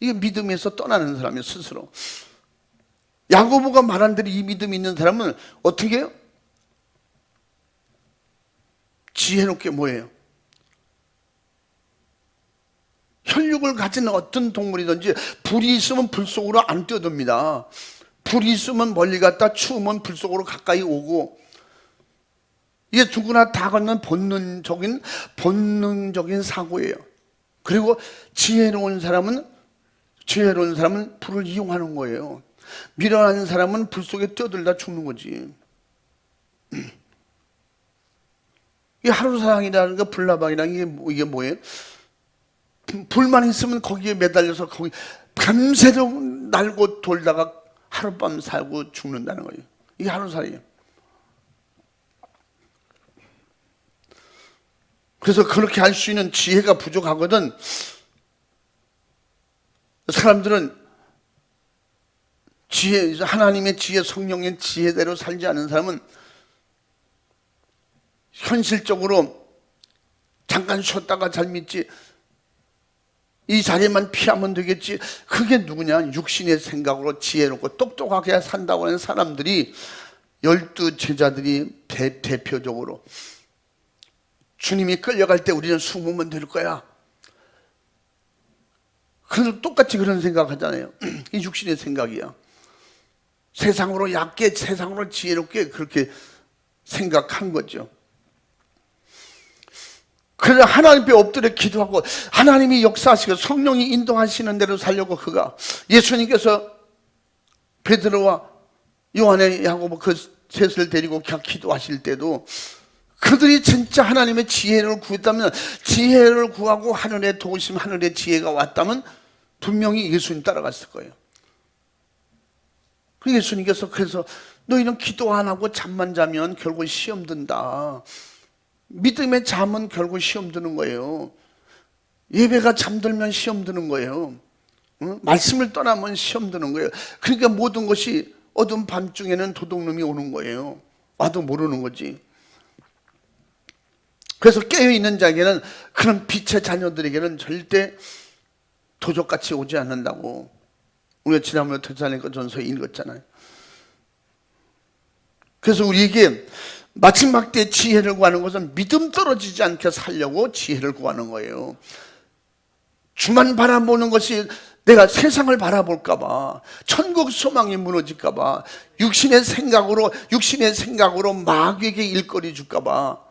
이게 믿음에서 떠나는 사람이에요, 스스로. 야고보가 말한 대로 이 믿음이 있는 사람은 어떻게 해요? 지혜롭게 뭐예요? 혈육을 가진 어떤 동물이든지 불이 있으면 불 속으로 안 뛰어듭니다. 불이 있으면 멀리 갔다 추우면 불 속으로 가까이 오고, 이게 누구나 다 갖는 본능적인 사고예요. 그리고 지혜로운 사람은 불을 이용하는 거예요. 미련한 사람은 불 속에 뛰어들다 죽는 거지. 이 하루사랑이라는 거, 불나방이라는 이게 뭐예요? 불만 있으면 거기에 매달려서 거기 밤새도록 날고 돌다가 하룻밤 살고 죽는다는 거예요. 이게 하루살이에요. 그래서 그렇게 할 수 있는 지혜가 부족하거든. 사람들은 하나님의 지혜, 성령의 지혜대로 살지 않은 사람은 현실적으로 잠깐 쉬었다가 잘 믿지, 이 자리만 피하면 되겠지, 그게 누구냐? 육신의 생각으로 지혜롭고 똑똑하게 산다고 하는 사람들이, 12제자들이 대표적으로 주님이 끌려갈 때 우리는 숨으면 될 거야, 그래서 똑같이 그런 생각하잖아요. 이 육신의 생각이야. 세상으로 얕게, 세상으로 지혜롭게 그렇게 생각한 거죠. 그래서 하나님 앞에 엎드려 기도하고 하나님이 역사하시고 성령이 인도하시는 대로 살려고, 그가 예수님께서 베드로와 요한의 야고보 그 셋을 데리고 기도하실 때도 그들이 진짜 하나님의 지혜를 구했다면, 지혜를 구하고 하늘의 도우심, 하늘의 지혜가 왔다면 분명히 예수님 따라갔을 거예요. 그래서 예수님께서 그래서 너희는 기도 안 하고 잠만 자면 결국 시험 든다. 믿음의 잠은 결국 시험 드는 거예요. 예배가 잠들면 시험 드는 거예요. 말씀을 떠나면 시험 드는 거예요. 그러니까 모든 것이 어두운 밤중에는 도둑놈이 오는 거예요. 와도 모르는 거지. 그래서 깨어있는 자에게는, 그런 빛의 자녀들에게는 절대 도적같이 오지 않는다고 우리가 지난번에 데살로니가 전서에 읽었잖아요. 그래서 우리에게 마지막 때 지혜를 구하는 것은 믿음 떨어지지 않게 살려고 지혜를 구하는 거예요. 주만 바라보는 것이, 내가 세상을 바라볼까 봐, 천국 소망이 무너질까 봐, 육신의 생각으로 마귀에게 일거리 줄까 봐.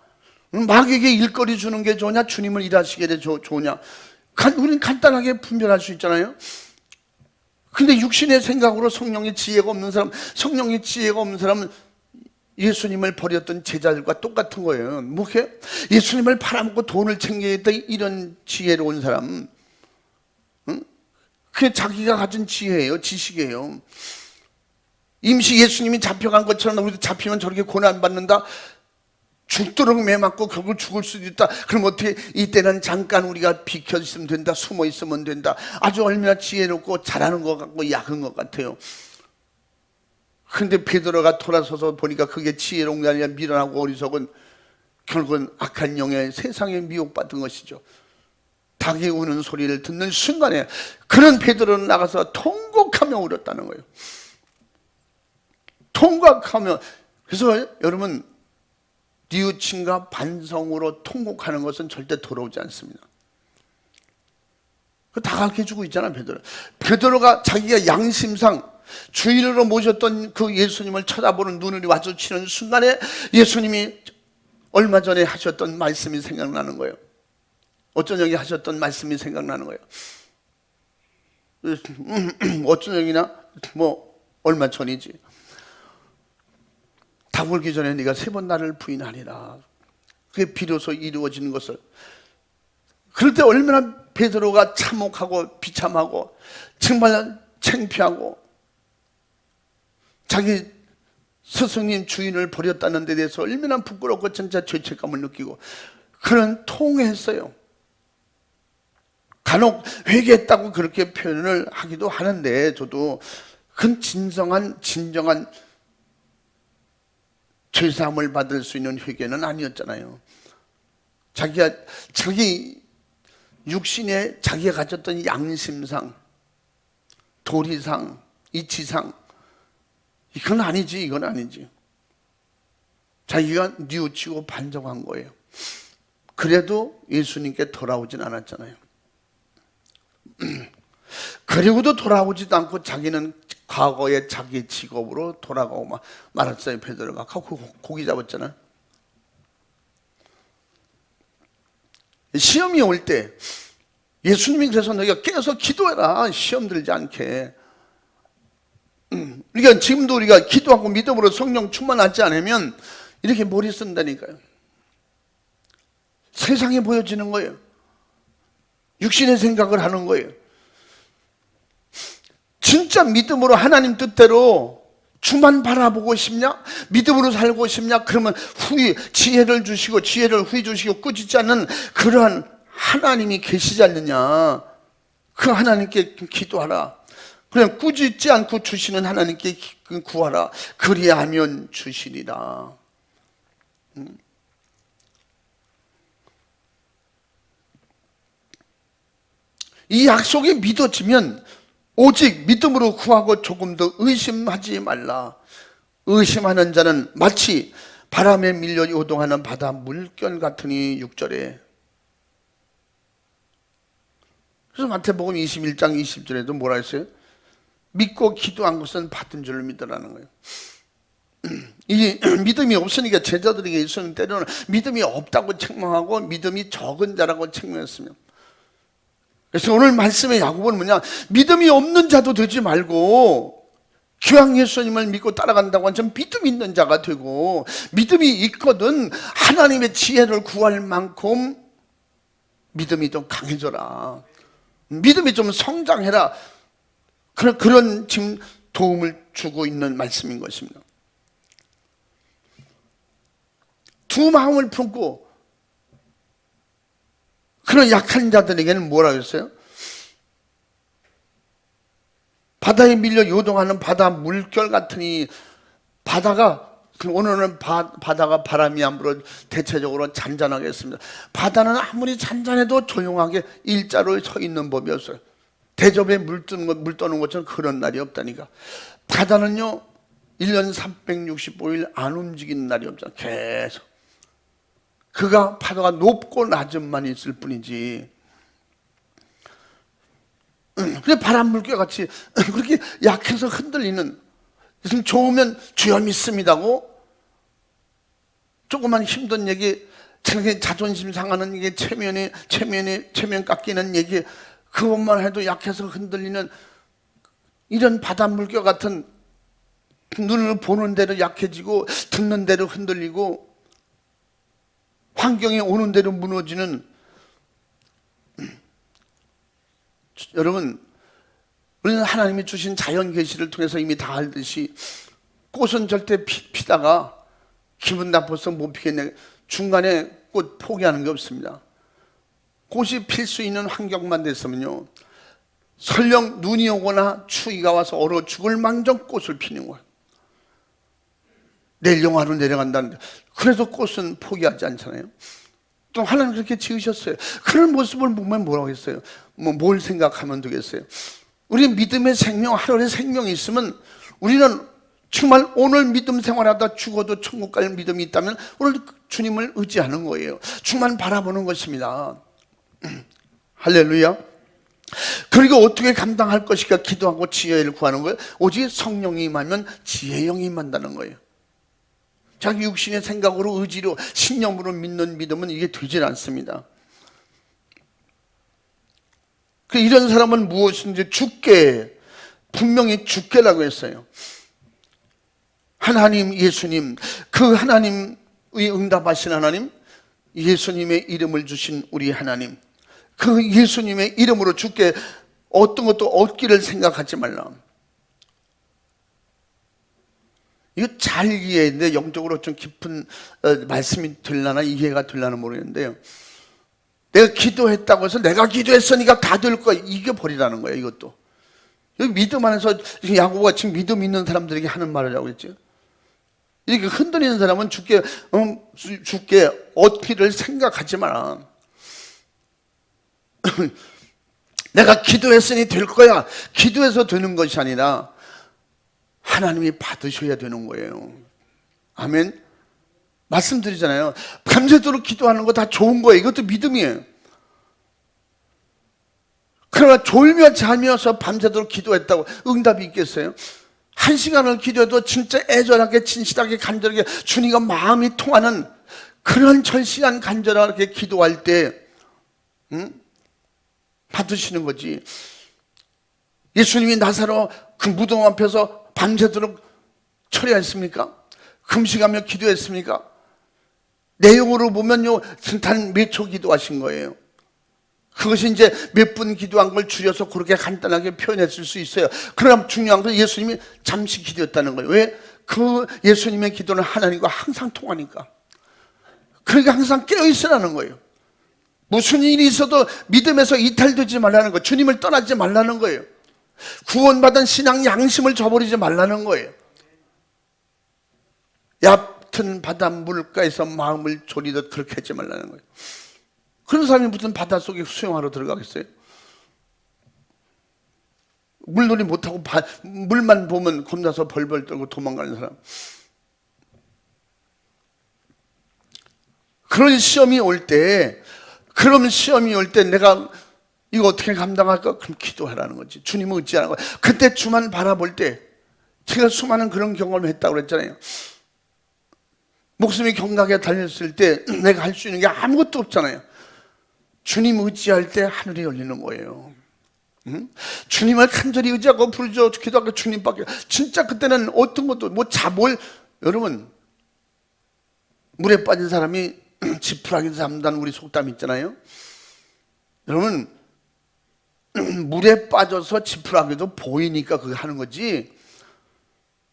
마귀에게 일거리 주는 게 좋냐, 주님을 일하시게 돼 좋으냐, 우리는 간단하게 분별할 수 있잖아요. 근데 육신의 생각으로 성령의 지혜가 없는 사람은 예수님을 버렸던 제자들과 똑같은 거예요. 뭐게? 예수님을 팔아먹고 돈을 챙겨야겠다, 이런 지혜로운 사람, 그게 자기가 가진 지혜예요, 지식이에요. 임시 예수님이 잡혀간 것처럼 우리도 잡히면 저렇게 고난받는다, 죽도록 매맞고 결국 죽을 수도 있다. 그럼 어떻게? 이때는 잠깐 우리가 비켜 있으면 된다, 숨어 있으면 된다. 아주 얼마나 지혜롭고 잘하는 것 같고 약한 것 같아요. 근데 베드로가 돌아서서 보니까 그게 지혜로운 게 아니라 미련하고 어리석은, 결국은 악한 영의 세상에 미혹받은 것이죠. 닭이 우는 소리를 듣는 순간에 그런 베드로는 나가서 통곡하며 울었다는 거예요. 통곡하며. 그래서 여러분, 뉘우침과 반성으로 통곡하는 것은 절대 돌아오지 않습니다. 다 가르쳐주고 있잖아, 베드로. 베드로가 자기가 양심상 주인으로 모셨던 그 예수님을 쳐다보는 눈을 마주치는 순간에 예수님이 얼마 전에 하셨던 말씀이 생각나는 거예요. 어쩐 여기 하셨던 말씀이 생각나는 거예요. 어쩐 여기나 뭐 얼마 전이지. 다 울기 전에 네가 3번 나를 부인하리라. 그게 비로소 이루어지는 것을. 그럴 때 얼마나 베드로가 참혹하고 비참하고 정말 창피하고 자기 스승님 주인을 버렸다는 데 대해서 얼마나 부끄럽고 진짜 죄책감을 느끼고 그는 통회했어요. 간혹 회개했다고 그렇게 표현을 하기도 하는데 저도 그건 진정한 죄사함을 받을 수 있는 회개는 아니었잖아요. 자기 육신에 자기가 가졌던 양심상, 도리상, 이치상, 이건 아니지. 자기가 뉘우치고 반성한 거예요. 그래도 예수님께 돌아오진 않았잖아요. 그리고도 돌아오지도 않고 자기는 과거의 자기 직업으로 돌아가고 말았어요. 베드로가 고기 잡았잖아요. 시험이 올 때 예수님이 그래서 너희가 깨어서 기도해라, 시험 들지 않게. 그러니까 지금도 우리가 기도하고 믿음으로 성령 충만하지 않으면 이렇게 머리 쓴다니까요. 세상에 보여지는 거예요. 육신의 생각을 하는 거예요. 진짜 믿음으로 하나님 뜻대로 주만 바라보고 싶냐? 믿음으로 살고 싶냐? 그러면 지혜를 주시고 지혜를 후히 주시고 꾸짖지 않는 그러한 하나님이 계시지 않느냐? 그 하나님께 기도하라. 그냥 꾸짖지 않고 주시는 하나님께 구하라. 그리하면 주시리라. 이 약속이 믿어지면 오직 믿음으로 구하고 조금 더 의심하지 말라. 의심하는 자는 마치 바람에 밀려 요동하는 바다 물결 같으니 6절에. 그래서 마태복음 21장 20절에도 뭐라 했어요? 믿고 기도한 것은 받은 줄을 믿으라는 거예요. 이 믿음이 없으니까 제자들에게 예수는 때로는 믿음이 없다고 책망하고 믿음이 적은 자라고 책망했으며, 그래서 오늘 말씀의 야고보는 뭐냐? 믿음이 없는 자도 되지 말고 기왕 예수님을 믿고 따라간다고 하면 믿음 있는 자가 되고, 믿음이 있거든 하나님의 지혜를 구할 만큼 믿음이 좀 강해져라. 믿음이 좀 성장해라. 그런 지금 도움을 주고 있는 말씀인 것입니다. 두 마음을 품고 그런 약한 자들에게는 뭐라고 했어요? 바다에 밀려 요동하는 바다 물결 같으니, 바다가 오늘은 바다가 바람이 안 불어 대체적으로 잔잔하게 했습니다. 바다는 아무리 잔잔해도 조용하게 일자로 서 있는 법이었어요. 대접에 물 떠는 것처럼 그런 날이 없다니까. 바다는요 1년 365일 안 움직이는 날이 없잖아. 계속 그가 파도가 높고 낮음만 있을 뿐이지. 그래 바람 물결 같이 그렇게 약해서 흔들리는, 무슨 좋으면 주여 믿습니다고, 조그만 힘든 얘기, 자존심 상하는 얘기, 체면 깎이는 얘기, 그것만 해도 약해서 흔들리는 이런 바다 물결 같은, 눈을 보는 대로 약해지고 듣는 대로 흔들리고 환경이 오는 대로 무너지는, 여러분 우리는 하나님이 주신 자연 계시를 통해서 이미 다 알듯이 꽃은 절대 피다가 기분 나빠서 못 피겠네. 중간에 꽃 포기하는 게 없습니다. 꽃이 필 수 있는 환경만 됐으면요, 설령 눈이 오거나 추위가 와서 얼어 죽을 망정 꽃을 피는 거예요. 내일 영하로 내려간다는데 그래서 꽃은 포기하지 않잖아요. 또 하나님 그렇게 지으셨어요. 그런 모습을 보면 뭐라고 했어요? 뭘 생각하면 되겠어요? 우리 믿음의 생명, 하늘의 생명이 있으면 우리는 정말 오늘 믿음 생활하다 죽어도 천국 갈 믿음이 있다면 오늘 주님을 의지하는 거예요. 주만 바라보는 것입니다. 할렐루야. 그리고 어떻게 감당할 것인가 기도하고 지혜를 구하는 거예요. 오직 성령이 임하면 지혜의 영이 임한다는 거예요. 자기 육신의 생각으로 의지로 신념으로 믿는 믿음은 이게 되질 않습니다. 이런 사람은 무엇인지 죽게, 분명히 죽게라고 했어요. 하나님, 예수님, 그 하나님의 응답하신 하나님, 예수님의 이름을 주신 우리 하나님, 그 예수님의 이름으로 죽게 어떤 것도 얻기를 생각하지 말라. 이거 잘 이해했는데 영적으로 좀 깊은 말씀이 되려나 이해가 되려나 모르겠는데요. 내가 기도했다고 해서 내가 기도했으니까 다 될 거야, 이게 버리라는 거예요. 이것도 여기 믿음 안에서 야고보가 지금 믿음 있는 사람들에게 하는 말이라고 했죠. 이렇게 흔들리는 사람은 죽게 얻기를 생각하지 마라. 내가 기도했으니 될 거야, 기도해서 되는 것이 아니라 하나님이 받으셔야 되는 거예요. 아멘. 말씀드리잖아요. 밤새도록 기도하는 거 다 좋은 거예요. 이것도 믿음이에요. 그러나 졸며 자면서 밤새도록 기도했다고 응답이 있겠어요? 1시간을 기도해도 진짜 애절하게 진실하게 간절하게 주님과 마음이 통하는 그런 절실한 간절하게 기도할 때 받으시는 거지. 예수님이 나사로 그 무덤 앞에서 밤새도록 처리했습니까? 금식하며 기도했습니까? 내용으로 보면요, 단 몇 초 기도하신 거예요. 그것이 이제 몇 분 기도한 걸 줄여서 그렇게 간단하게 표현했을 수 있어요. 그러나 중요한 건 예수님이 잠시 기도했다는 거예요. 왜? 그 예수님의 기도는 하나님과 항상 통하니까. 그러니까 항상 깨어있으라는 거예요. 무슨 일이 있어도 믿음에서 이탈되지 말라는 거예요. 주님을 떠나지 말라는 거예요. 구원받은 신앙 양심을 저버리지 말라는 거예요. 얕은 바다 물가에서 마음을 졸이듯 그렇게 하지 말라는 거예요. 그런 사람이 무슨 바닷속에 수영하러 들어가겠어요? 물놀이 못하고 물만 보면 겁나서 벌벌 떨고 도망가는 사람. 그런 시험이 올 때, 내가 이거 어떻게 감당할까? 그럼 기도하라는 거지. 주님을 의지하는 거야. 그때 주만 바라볼 때, 제가 수많은 그런 경험을 했다고 그랬잖아요. 목숨이 경각에 달렸을 때 내가 할 수 있는 게 아무것도 없잖아요. 주님 의지할 때 하늘이 열리는 거예요. 주님을 간절히 의지하고 부르짖어 기도하고 주님밖에, 진짜 그때는 어떤 것도 여러분, 물에 빠진 사람이 지푸라기 잡는다는 우리 속담 있잖아요. 여러분, 물에 빠져서 지푸라기도 보이니까 그거 하는 거지,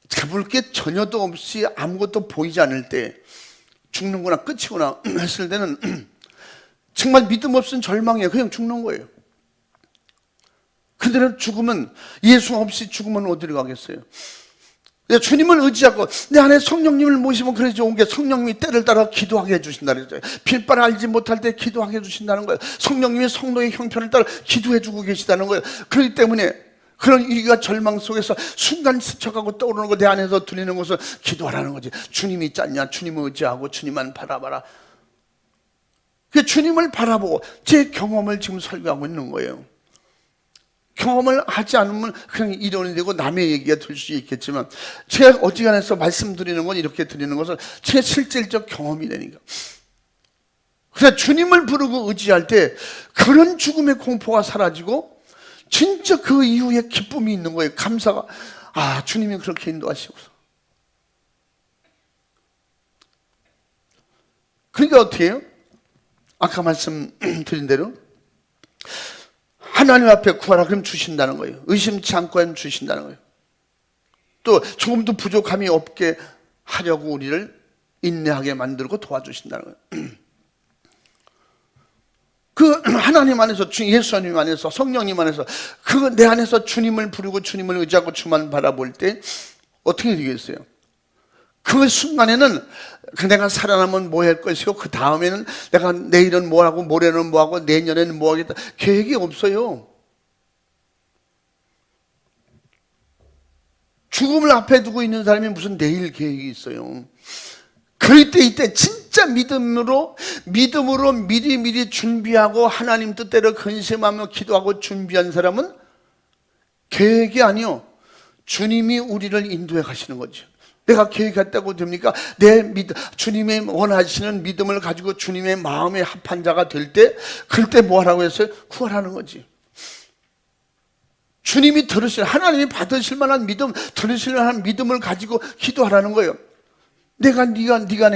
잡을 게 전혀도 없이 아무것도 보이지 않을 때, 죽는구나, 끝이구나 했을 때는 정말 믿음 없은 절망이에요. 그냥 죽는 거예요. 그들은 죽으면, 예수 없이 죽으면 어디로 가겠어요? 주님을 의지하고 내 안에 성령님을 모시면 그래 좋은 게, 성령님이 때를 따라 기도하게 해주신다는 거예요. 빌바를 알지 못할 때 기도하게 해주신다는 거예요. 성령님이 성도의 형편을 따라 기도해주고 계시다는 거예요. 그렇기 때문에 그런 위기와 절망 속에서 순간 스쳐가고 떠오르는 거 내 안에서 들리는 것을 기도하라는 거지. 주님이 있지 않냐? 주님을 의지하고 주님만 바라봐라. 주님을 바라보고 제 경험을 지금 설교하고 있는 거예요. 경험을 하지 않으면 그냥 이론이 되고 남의 얘기가 될 수 있겠지만, 제가 어지간해서 말씀드리는 건 이렇게 드리는 것은 제 실질적 경험이 되니까. 그래서 주님을 부르고 의지할 때 그런 죽음의 공포가 사라지고 진짜 그 이후에 기쁨이 있는 거예요. 감사가. 아, 주님이 그렇게 인도하시고서. 그러니까 어떻게 해요? 아까 말씀드린 대로 하나님 앞에 구하라 그러면 주신다는 거예요. 의심치 않고 하면 주신다는 거예요. 또 조금도 부족함이 없게 하려고 우리를 인내하게 만들고 도와주신다는 거예요. 그 하나님 안에서, 예수님 안에서, 성령님 안에서, 그 내 안에서 주님을 부르고 주님을 의지하고 주만 바라볼 때 어떻게 되겠어요? 그 순간에는 내가 살아나면 뭐 할 것이고, 그 다음에는 내가 내일은 뭐 하고, 모레는 뭐 하고, 내년에는 뭐 하겠다, 계획이 없어요. 죽음을 앞에 두고 있는 사람이 무슨 내일 계획이 있어요. 그럴 때 이때 진짜 믿음으로 미리 준비하고 하나님 뜻대로 근심하며 기도하고 준비한 사람은 계획이 아니요, 주님이 우리를 인도해 가시는 거죠. 내가 계획했다고 됩니까? 주님의 원하시는 믿음을 가지고 주님의 마음에 합한 자가 될 때, 그럴 때 뭐 하라고 했어요? 구하라는 거지. 주님이 하나님이 받으실 만한 믿음, 들으실 만한 믿음을 가지고 기도하라는 거예요. 네가 내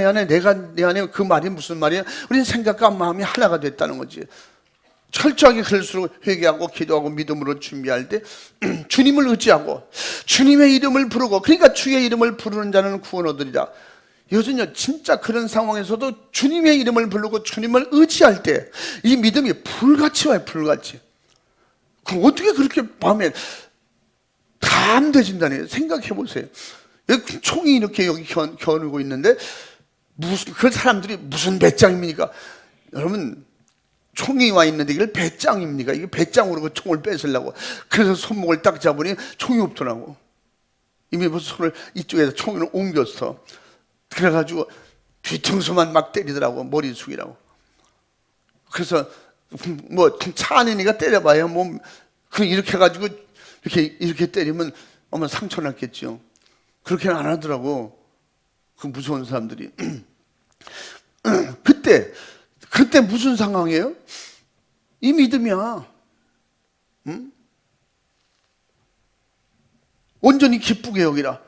안에, 내가 내 안에, 그 말이 무슨 말이야? 우리는 생각과 마음이 하나가 됐다는 거지. 철저하게 그럴수록 회개하고 기도하고 믿음으로 준비할 때 주님을 의지하고 주님의 이름을 부르고, 그러니까 주의 이름을 부르는 자는 구원 얻으리라. 요즘요 진짜 그런 상황에서도 주님의 이름을 부르고 주님을 의지할 때 이 믿음이 불같이 와요. 불같이. 그럼 어떻게 그렇게 마음에 담대진다니. 생각해 보세요. 여기 총이 이렇게 여기 겨누고 있는데 그 사람들이 무슨 배짱입니까? 여러분, 총이 와 있는데 이걸 배짱입니까? 이게 배짱으로 그 총을 뺏으려고. 그래서 손목을 딱 잡으니 총이 없더라고. 이미 벌써 손을 이쪽에서 총을 옮겼어. 그래가지고 뒤통수만 막 때리더라고. 머리 숙이라고. 그래서 뭐 차 안이니까 때려봐야 뭐 이렇게 해가지고 이렇게 때리면 어머 상처 났겠죠. 그렇게는 안 하더라고. 그 무서운 사람들이. 그때 무슨 상황이에요? 이 믿음이야. 응? 온전히 기쁘게 여기라.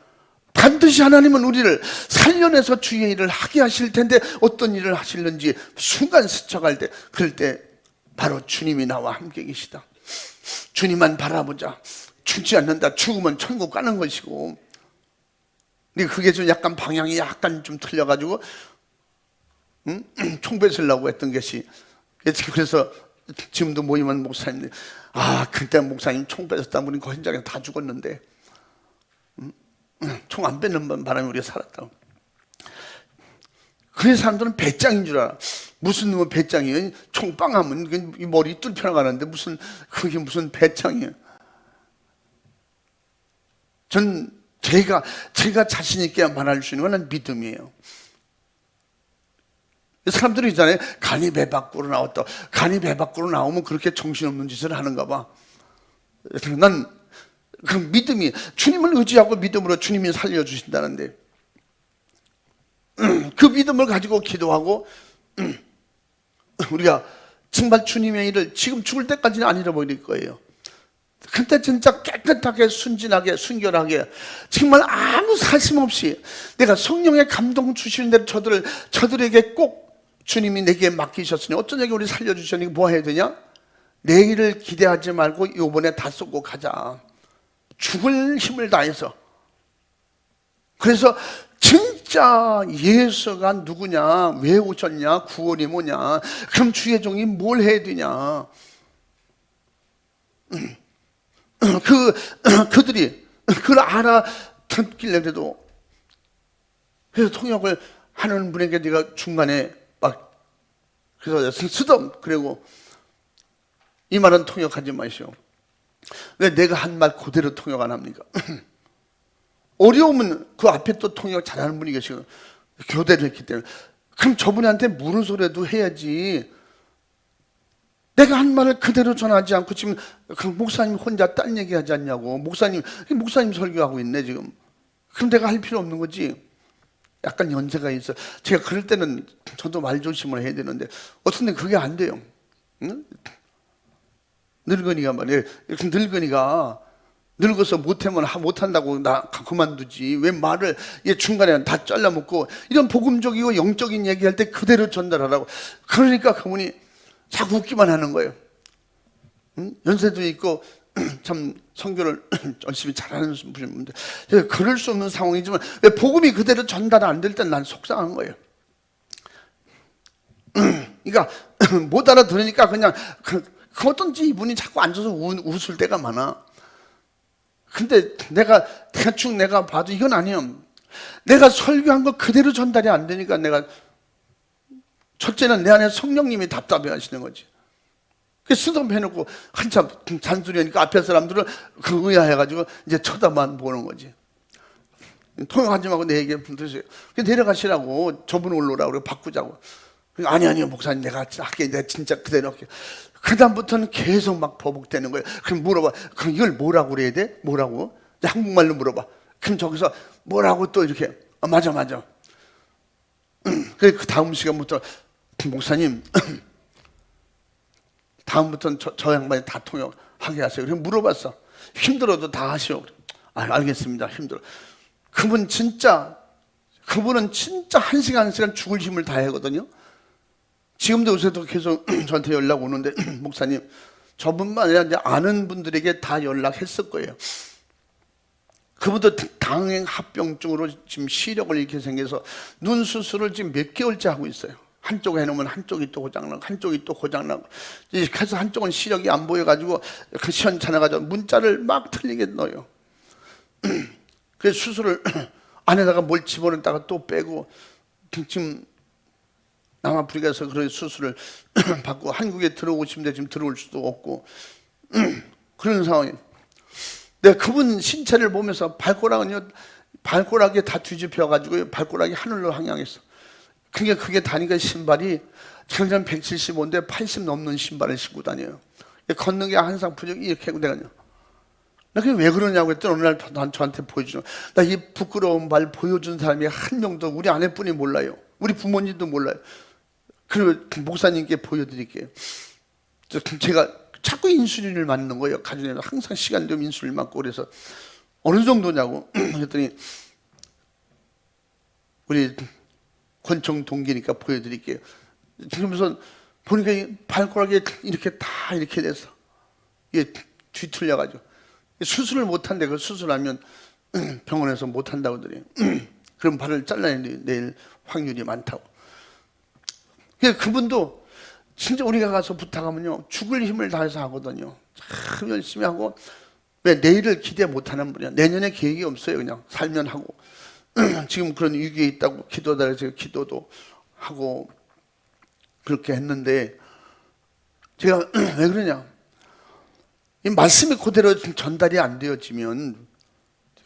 반드시 하나님은 우리를 살려내서 주의 일을 하게 하실 텐데, 어떤 일을 하실는지 순간 스쳐갈 때, 그럴 때 바로 주님이 나와 함께 계시다. 주님만 바라보자. 죽지 않는다. 죽으면 천국 가는 것이고. 근데 그게 좀 약간 방향이 약간 좀 틀려가지고 총 뺏으려고 했던 것이, 그래서 지금도 모임한 목사님들, 그때 목사님 총 뺏었다 보니 그 현장에 다 죽었는데 총 안 뺏는 바람에 우리가 살았다고. 그 사람들은 배짱인 줄 알아. 무슨 놈의 배짱이에요? 총빵하면 이 머리 뚫혀 나가는데 그게 무슨 배짱이에요? 제가 자신 있게 말할 수 있는 건 믿음이에요. 사람들이 있잖아요. 간이 배 밖으로 나왔다. 간이 배 밖으로 나오면 그렇게 정신없는 짓을 하는가 봐. 난 그 믿음이, 주님을 의지하고 믿음으로 주님이 살려주신다는데, 그 믿음을 가지고 기도하고 우리가 정말 주님의 일을 지금 죽을 때까지는 안 잃어버릴 거예요. 그때 진짜 깨끗하게, 순진하게, 순결하게, 정말 아무 사심 없이 내가 성령의 감동 주시는 대로 저들에게 꼭 주님이 내게 맡기셨으니 어쩌냐고 우리 살려주셨으니 뭐 해야 되냐? 내일을 기대하지 말고 이번에 다 쏟고 가자. 죽을 힘을 다해서. 그래서 진짜 예수가 누구냐, 왜 오셨냐, 구원이 뭐냐, 그럼 주의 종이 뭘 해야 되냐. 그들이 그걸 알아듣길래 그래서 통역을 하는 분에게 내가 중간에 그래서 스톱, 그리고 이 말은 통역하지 마시오. 왜 내가 한 말 그대로 통역 안 합니까? 어려우면 그 앞에 또 통역 잘하는 분이 계시고 교대를 했기 때문에, 그럼 저분한테 무슨 소리라도 해야지. 내가 한 말을 그대로 전하지 않고 지금 그 목사님 혼자 딴 얘기하지 않냐고. 목사님 설교하고 있네 지금. 그럼 내가 할 필요 없는 거지. 약간 연세가 있어. 제가 그럴 때는 저도 말 조심을 해야 되는데 어떤 데 그게 안 돼요. 응? 늙은이가 말이에요. 이렇게 늙어서 못한다고 나 그만두지. 왜 말을 중간에 다 잘라먹고, 이런 복음적이고 영적인 얘기할 때 그대로 전달하라고. 그러니까 그분이 자꾸 웃기만 하는 거예요. 응? 연세도 있고 참 선교를 열심히 잘하는 분인데 제가 그럴 수 없는 상황이지만 왜 복음이 그대로 전달 안 될 때 난 속상한 거예요. 그러니까 못 알아들으니까 그냥 어떤지 이분이 자꾸 앉아서 웃을 때가 많아. 근데 내가 대충 내가 봐도 이건 아니에요. 내가 설교한 거 그대로 전달이 안 되니까 내가 첫째는 내 안에 성령님이 답답해 하시는 거지. 수dom해놓고 한참 잔소리하니까 앞에 사람들은 그 의아해가지고 이제 쳐다만 보는 거지. 통역하지 말고 내 얘기 들으세요. 내려가시라고 저분 올라오라고 그래 바꾸자고. 아니요 목사님 내가 할게 내가 진짜 그대로 할게. 그 다음부터는 계속 막 버벅대는 거예요. 그럼 물어봐. 그럼 이걸 뭐라고 그래야 돼? 뭐라고? 한국말로 물어봐. 그럼 저기서 뭐라고 또 이렇게 맞아. 그 다음 시간부터 목사님 다음부터는 저 양반이 다 통역하게 하세요. 그럼 물어봤어. 힘들어도 다 하시오. 알겠습니다. 힘들어. 그분은 진짜 1시간 죽을 힘을 다하거든요. 지금도 요새도 계속 저한테 연락 오는데 목사님 저분만 아니라 이제 아는 분들에게 다 연락했을 거예요. 그분도 당행 합병증으로 지금 시력을 이렇게 생겨서 눈 수술을 지금 몇 개월째 하고 있어요. 한쪽 해놓으면 한쪽이 또 고장나고 한쪽이 또 고장나고 그래서 한쪽은 시력이 안 보여가지고 그 시원찮아가지고 문자를 막 틀리게 넣어요. 그래서 수술을 안에다가 뭘 집어넣다가 또 빼고 지금 남아프리카에서 그런 수술을 받고 한국에 들어오고 싶은데 지금 들어올 수도 없고 그런 상황이에요. 내가 그분 신체를 보면서 발가락이 다 뒤집혀가지고 발가락이 하늘로 향했어. 그게 다니까 신발이 작년 175인데 80 넘는 신발을 신고 다녀요. 걷는 게 항상 부족이 이렇게 하고 다녀요. 나 그게 왜 그러냐고 했더니 어느 날 난 저한테 보여주죠. 나 이 부끄러운 발 보여준 사람이 한 명도 우리 아내뿐이 몰라요. 우리 부모님도 몰라요. 그리고 목사님께 보여드릴게요. 제가 자꾸 인슐린을 맞는 거예요. 가정에서 항상 시간 되면 인슐린 맞고 그래서 어느 정도냐고 그랬더니 우리 권총 동기니까 보여드릴게요. 그러면서 보니까 발가락이 이렇게 다 이렇게 돼서 이게 뒤틀려가지고 수술을 못한대. 그 수술하면 병원에서 못한다고 하더래요. 그럼 발을 잘라낼 확률이 많다고. 그분도 진짜 우리가 가서 부탁하면요 죽을 힘을 다해서 하거든요. 참 열심히 하고 왜 내일을 기대 못하는 분이야. 내년에 계획이 없어요. 그냥 살면 하고 지금 그런 위기에 있다고 기도달라서 기도도 하고 그렇게 했는데 제가 왜 그러냐, 이 말씀이 그대로 전달이 안 되어지면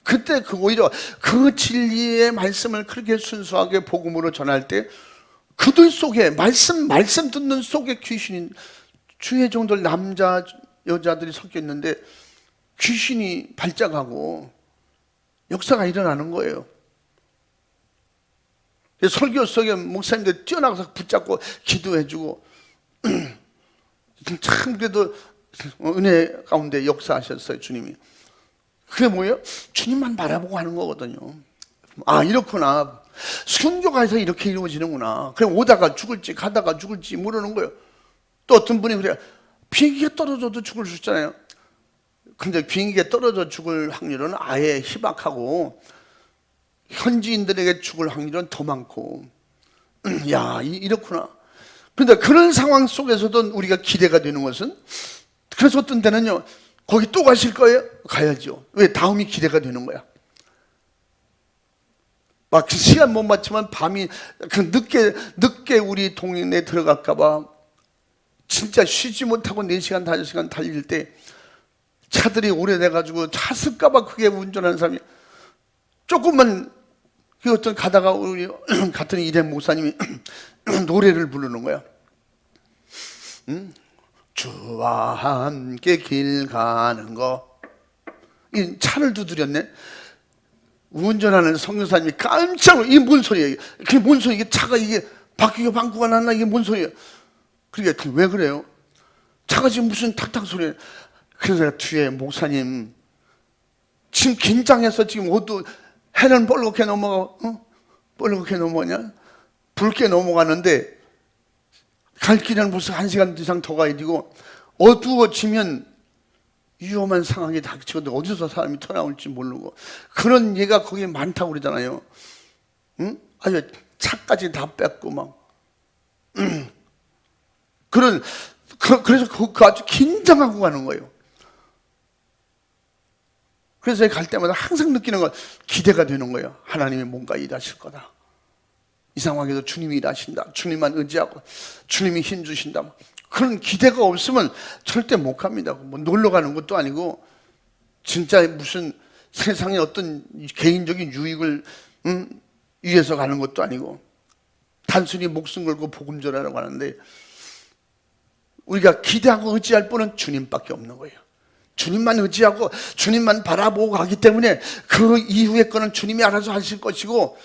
그때 오히려 그 진리의 말씀을 그렇게 순수하게 복음으로 전할 때 그들 속에 말씀 듣는 속에 귀신이 주의 종들 남자 여자들이 섞여 있는데 귀신이 발작하고 역사가 일어나는 거예요. 설교 속에 목사님들 뛰어나가서 붙잡고 기도해주고 참 그래도 은혜 가운데 역사하셨어요. 주님이. 그게 뭐예요? 주님만 바라보고 하는 거거든요. 아 이렇구나, 순교가 해서 이렇게 이루어지는구나. 그냥 오다가 죽을지 가다가 죽을지 모르는 거예요. 또 어떤 분이 그래요. 비행기가 떨어져도 죽을 수 있잖아요. 근데 비행기가 떨어져 죽을 확률은 아예 희박하고 현지인들에게 죽을 확률은 더 많고 야 이렇구나. 그런데 그런 상황 속에서도 우리가 기대가 되는 것은, 그래서 어떤 때는요 거기 또 가실 거예요? 가야죠. 왜? 다음이 기대가 되는 거야. 막 시간 못 맞추면 밤이 늦게 우리 동네에 들어갈까봐 진짜 쉬지 못하고 4시간 5시간 달릴 때 차들이 오래돼가지고 찼을까봐 그게 운전하는 사람이 조금만 그 어떤 가다가 우리 같은 일행 목사님이 노래를 부르는 거야. 주와 함께 길 가는 거. 이 차를 두드렸네. 운전하는 성교사님이 깜짝 놀라. 이게 뭔 소리야? 그게 뭔 소리야? 이게 차가 이게 바퀴가 방구가 났나? 이게 뭔 소리야? 그러니까 왜 그래요? 차가 지금 무슨 탁탁 소리야? 그래서 내가 뒤에 목사님 지금 긴장해서 지금 해는 뻘겋게 넘어가, 뻘겋게 넘어가냐? 붉게 넘어가는데 갈 길은 벌써 1시간 이상 더 가야 되고 어두워지면 위험한 상황이 닥치거든 어디서 사람이 터나올지 모르고 그런 예가 거기에 많다고 그러잖아요. 응? 아주 차까지 다 뺏고 막 그래서 그 아주 긴장하고 가는 거예요. 그래서 갈 때마다 항상 느끼는 건 기대가 되는 거예요. 하나님이 뭔가 일하실 거다. 이 상황에도 주님이 일하신다. 주님만 의지하고 주님이 힘 주신다. 그런 기대가 없으면 절대 못 갑니다. 뭐 놀러 가는 것도 아니고 진짜 무슨 세상의 어떤 개인적인 유익을 위해서 가는 것도 아니고 단순히 목숨 걸고 복음 전하라고 하는데 우리가 기대하고 의지할 분은 주님밖에 없는 거예요. 주님만 의지하고 주님만 바라보고 가기 때문에 그 이후의 거는 주님이 알아서 하실 것이고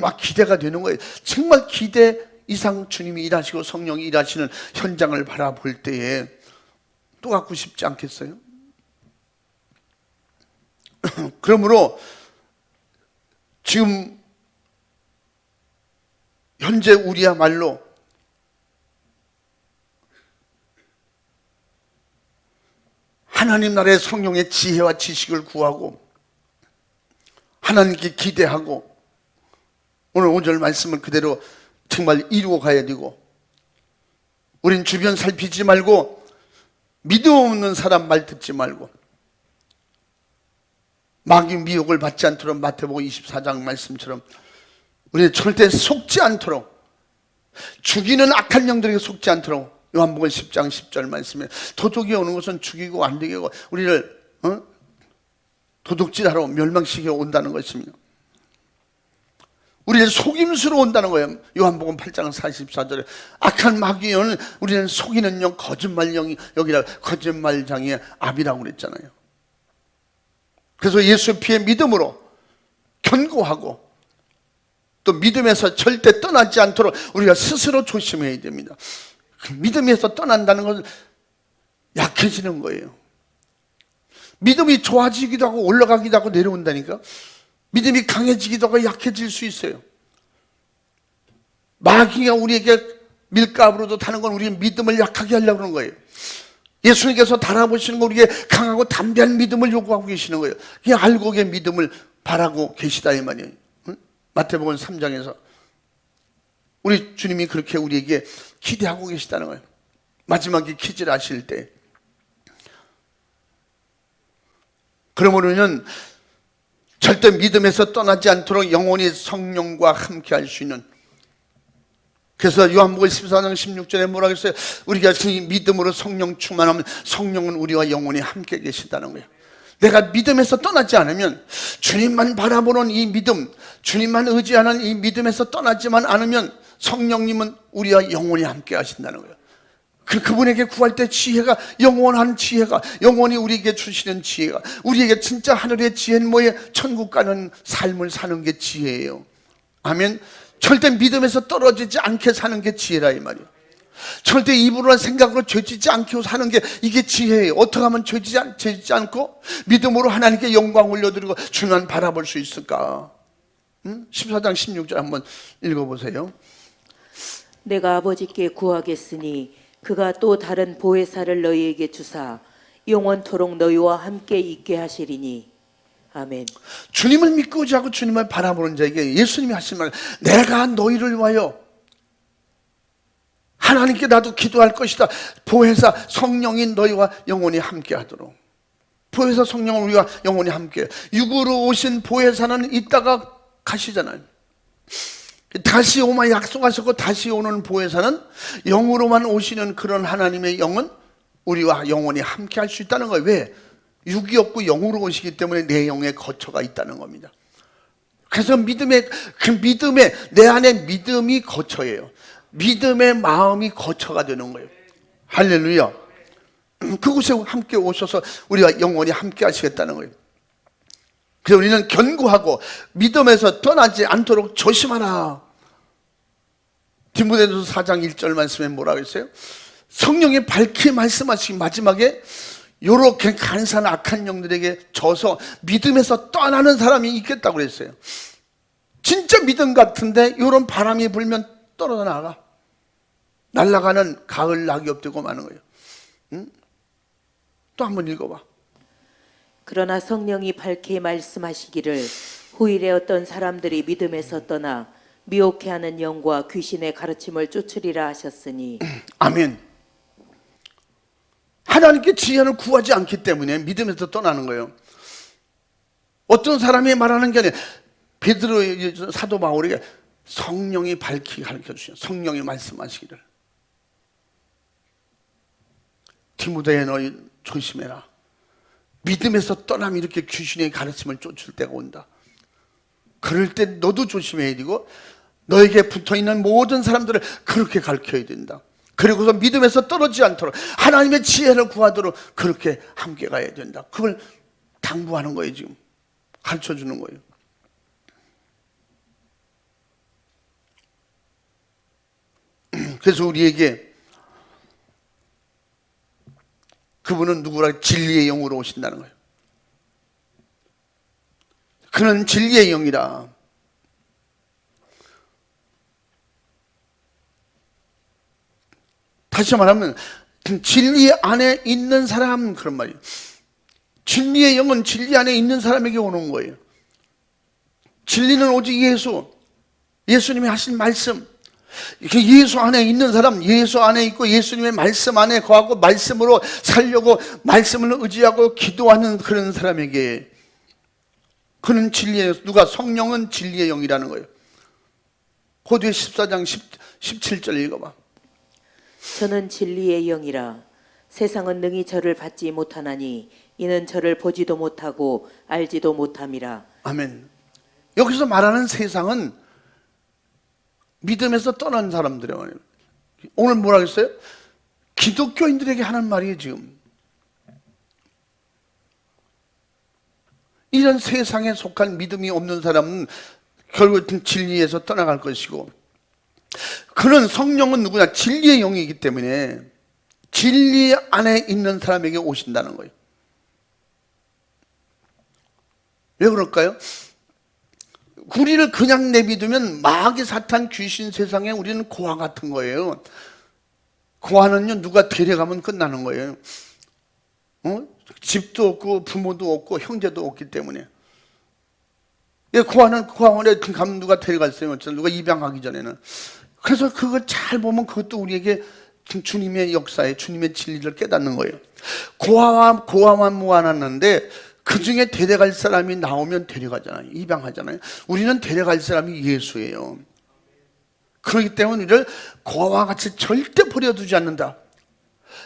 막 기대가 되는 거예요. 정말 기대 이상 주님이 일하시고 성령이 일하시는 현장을 바라볼 때에 또 갖고 싶지 않겠어요? 그러므로 지금 현재 우리야말로 하나님 나라의 성령의 지혜와 지식을 구하고 하나님께 기대하고 오늘 5절 말씀을 그대로 정말 이루어 가야 되고 우린 주변 살피지 말고 믿음 없는 사람 말 듣지 말고 마귀 미혹을 받지 않도록 마태복음 24장 말씀처럼 우리는 절대 속지 않도록 죽이는 악한 영들에게 속지 않도록 요한복음 10장 10절 말씀에 도둑이 오는 것은 죽이고 안 되고 우리를 도둑질하러 멸망시켜 온다는 것입니다. 우리는 속임수로 온다는 거예요. 요한복음 8장 44절에 악한 마귀의 영은 우리는 속이는 영, 거짓말 영이 여기다 거짓말장의 압이라고 그랬잖아요. 그래서 예수 피의 믿음으로 견고하고 또 믿음에서 절대 떠나지 않도록 우리가 스스로 조심해야 됩니다. 믿음에서 떠난다는 것은 약해지는 거예요. 믿음이 좋아지기도 하고 올라가기도 하고 내려온다니까. 믿음이 강해지기도 하고 약해질 수 있어요. 마귀가 우리에게 밀가부로도 타는 건 우리의 믿음을 약하게 하려고 하는 거예요. 예수님께서 달아보시는 건 우리에게 강하고 담대한 믿음을 요구하고 계시는 거예요. 그냥 알고의 믿음을 바라고 계시다 이 말이에요. 마태복음 3장에서 우리 주님이 그렇게 우리에게 기대하고 계시다는 거예요. 마지막에 기질 하실 때 그러므로 우리는 절대 믿음에서 떠나지 않도록 영원히 성령과 함께 할 수 있는 그래서 요한복음 14장 16절에 뭐라고 했어요? 우리가 믿음으로 성령 충만하면 성령은 우리와 영원히 함께 계시다는 거예요. 내가 믿음에서 떠나지 않으면 주님만 바라보는 이 믿음 주님만 의지하는 이 믿음에서 떠나지만 않으면 성령님은 우리와 영원히 함께 하신다는 거예요. 그분에게 구할 때 지혜가 영원한 지혜가 영원히 우리에게 주시는 지혜가 우리에게 진짜 하늘의 지혜는 뭐예요? 천국 가는 삶을 사는 게 지혜예요. 아멘. 절대 믿음에서 떨어지지 않게 사는 게 지혜라 이 말이에요. 절대 입으로나 생각으로 죄짓지 않게 사는 게 이게 지혜예요. 어떻게 하면 죄짓지 않고 믿음으로 하나님께 영광 올려드리고 주님만 바라볼 수 있을까? 14장 16절 한번 읽어보세요.
내가 아버지께 구하겠으니 그가 또 다른 보혜사를 너희에게 주사 영원토록 너희와 함께 있게 하시리니 아멘.
주님을 믿고 의지하고 주님을 바라보는 자에게 예수님이 하신 말 내가 너희를 위하여 하나님께 나도 기도할 것이다. 보혜사 성령인 너희와 영원히 함께 하도록. 보혜사 성령은 우리가 영원히 함께. 육으로 오신 보혜사는 있다가 가시잖아요. 다시 오마 약속하셨고 다시 오는 보혜사는 영으로만 오시는 그런 하나님의 영은 우리와 영원히 함께 할 수 있다는 거예요. 왜? 육이 없고 영으로 오시기 때문에 내 영에 거처가 있다는 겁니다. 그래서 믿음의 내 안에 믿음이 거처예요. 믿음의 마음이 거처가 되는 거예요. 할렐루야. 그곳에 함께 오셔서 우리가 영원히 함께 하시겠다는 거예요. 그래서 우리는 견고하고 믿음에서 떠나지 않도록 조심하라. 디모데전서 4장 1절 말씀에 뭐라고 했어요? 성령이 밝히 말씀하신 마지막에 요렇게 간사한 악한 영들에게 져서 믿음에서 떠나는 사람이 있겠다고 그랬어요. 진짜 믿음 같은데 요런 바람이 불면 떨어져 나가. 날아가는 가을 낙엽 되고 마는 거예요. 또 한번 읽어봐.
그러나 성령이 밝게 말씀하시기를 후일에 어떤 사람들이 믿음에서 떠나 미혹해하는 영과 귀신의 가르침을 쫓으리라 하셨으니
아멘. 하나님께 지혜를 구하지 않기 때문에 믿음에서 떠나는 거예요. 어떤 사람이 말하는 게 아니라 베드로 사도 바울에게 성령이 밝히 가르쳐 주시오. 성령이 말씀하시기를. 디모데에 너희 조심해라. 믿음에서 떠나면 이렇게 귀신의 가르침을 쫓을 때가 온다. 그럴 때 너도 조심해야 되고 너에게 붙어있는 모든 사람들을 그렇게 가르쳐야 된다. 그리고서 믿음에서 떨어지지 않도록 하나님의 지혜를 구하도록 그렇게 함께 가야 된다. 그걸 당부하는 거예요. 지금 가르쳐주는 거예요. 그래서 우리에게 그분은 누구라? 진리의 영으로 오신다는 거예요. 그는 진리의 영이라. 다시 말하면 진리 안에 있는 사람, 그런 말이에요. 진리의 영은 진리 안에 있는 사람에게 오는 거예요. 진리는 오직 예수, 예수님이 하신 말씀. 예수 안에 있는 사람, 예수 안에 있고 예수님의 말씀 안에 거하고 말씀으로 살려고 말씀을 의지하고 기도하는 그런 사람에게 그는 진리의, 누가? 성령은 진리의 영이라는 거예요. 호두의 14장 17절 읽어봐.
저는 진리의 영이라. 세상은 능히 저를 받지 못하나니 이는 저를 보지도 못하고 알지도 못함이라.
아멘. 여기서 말하는 세상은 믿음에서 떠난 사람들이에요. 오늘 뭐라 했어요? 기독교인들에게 하는 말이에요. 지금 이런 세상에 속한 믿음이 없는 사람은 결국 진리에서 떠나갈 것이고, 그는 성령은 누구냐? 진리의 영이기 때문에 진리 안에 있는 사람에게 오신다는 거예요. 왜 그럴까요? 우리를 그냥 내비두면 마귀, 사탄, 귀신 세상에 우리는 고아 같은 거예요. 고아는요, 누가 데려가면 끝나는 거예요. 집도 없고 부모도 없고 형제도 없기 때문에. 고아는 고아원에 가면 누가 데려갔어요? 누가 입양하기 전에는. 그래서 그걸 잘 보면 그것도 우리에게 주님의 역사에 주님의 진리를 깨닫는 거예요. 고아와 모아놨는데 그 중에 데려갈 사람이 나오면 데려가잖아요. 입양하잖아요. 우리는 데려갈 사람이 예수예요. 그렇기 때문에 우리를 고아와 같이 절대 버려두지 않는다.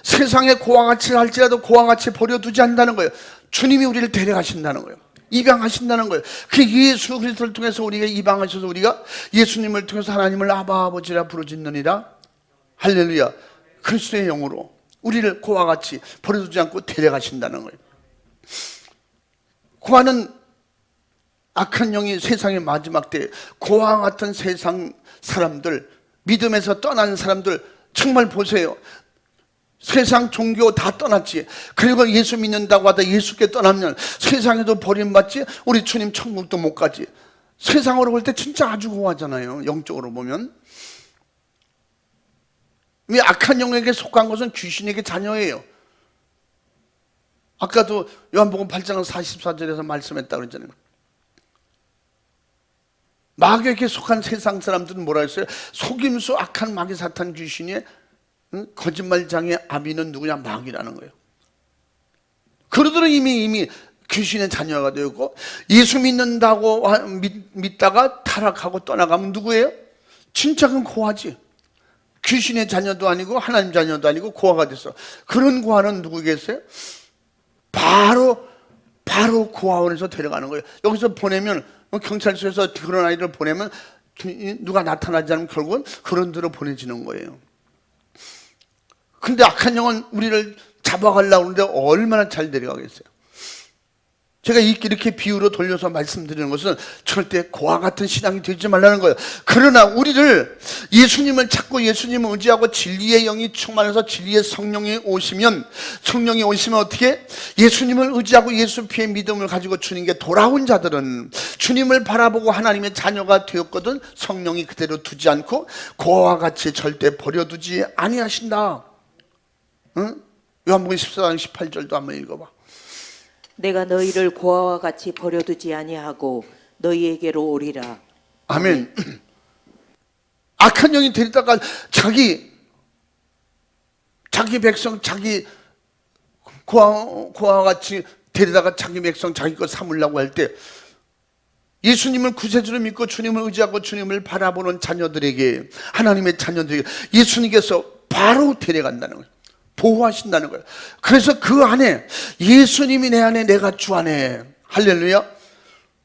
세상에 고아와 같이 할지라도 고아와 같이 버려두지 않는다는 거예요. 주님이 우리를 데려가신다는 거예요. 입양하신다는 거예요. 그 예수 그리스도를 통해서 우리가 입양하셔서 우리가 예수님을 통해서 하나님을 아바 아버지라 부르짖느니라. 할렐루야. 그리스도의 영으로 우리를 고아와 같이 버려두지 않고 데려가신다는 거예요. 고아는 악한 영이 세상의 마지막 때 고아와 같은 세상 사람들, 믿음에서 떠난 사람들 정말 보세요. 세상 종교 다 떠났지. 그리고 예수 믿는다고 하다 예수께 떠나면 세상에도 버림받지, 우리 주님 천국도 못 가지. 세상으로 볼 때 진짜 아주 고하잖아요. 영적으로 보면. 이 악한 영에게 속한 것은 귀신에게 자녀예요. 아까도 요한복음 8장 44절에서 말씀했다 그랬잖아요. 마귀에게 속한 세상 사람들은 뭐라 했어요? 속임수, 악한 마귀, 사탄, 귀신의 거짓말장의 아비는 누구냐? 마귀라는 거예요. 그러들은 이미 귀신의 자녀가 되었고, 예수 믿는다고 믿다가 타락하고 떠나가면 누구예요? 진짜 그건 고아지. 귀신의 자녀도 아니고 하나님 자녀도 아니고 고아가 됐어. 그런 고아는 누구겠어요? 바로 고아원에서 데려가는 거예요. 여기서 보내면, 경찰서에서 그런 아이를 보내면 누가 나타나지 않으면 결국은 그런 데로 보내지는 거예요. 근데 악한 영은 우리를 잡아가려고 하는데 얼마나 잘 데려가겠어요. 제가 이렇게 비유로 돌려서 말씀드리는 것은 절대 고아 같은 신앙이 되지 말라는 거예요. 그러나 우리를 예수님을 찾고 예수님을 의지하고 진리의 영이 충만해서 진리의 성령이 오시면 어떻게? 예수님을 의지하고 예수 피의 믿음을 가지고 주님께 돌아온 자들은 주님을 바라보고 하나님의 자녀가 되었거든 성령이 그대로 두지 않고 고아와 같이 절대 버려두지 아니하신다. 응? 요한복음 14장 18절도 한번 읽어봐.
내가 너희를 고아와 같이 버려두지 아니하고 너희에게로 오리라.
아멘. 악한 영이 데리다가 자기 백성, 자기 고아와 같이 데리다가 자기 백성 자기 것 삼으려고 할 때 예수님을 구세주로 믿고 주님을 의지하고 주님을 바라보는 자녀들에게, 하나님의 자녀들에게 예수님께서 바로 데려간다는 거예요. 보호하신다는 거예요. 그래서 그 안에 예수님이 내 안에, 내가 주 안에. 할렐루야.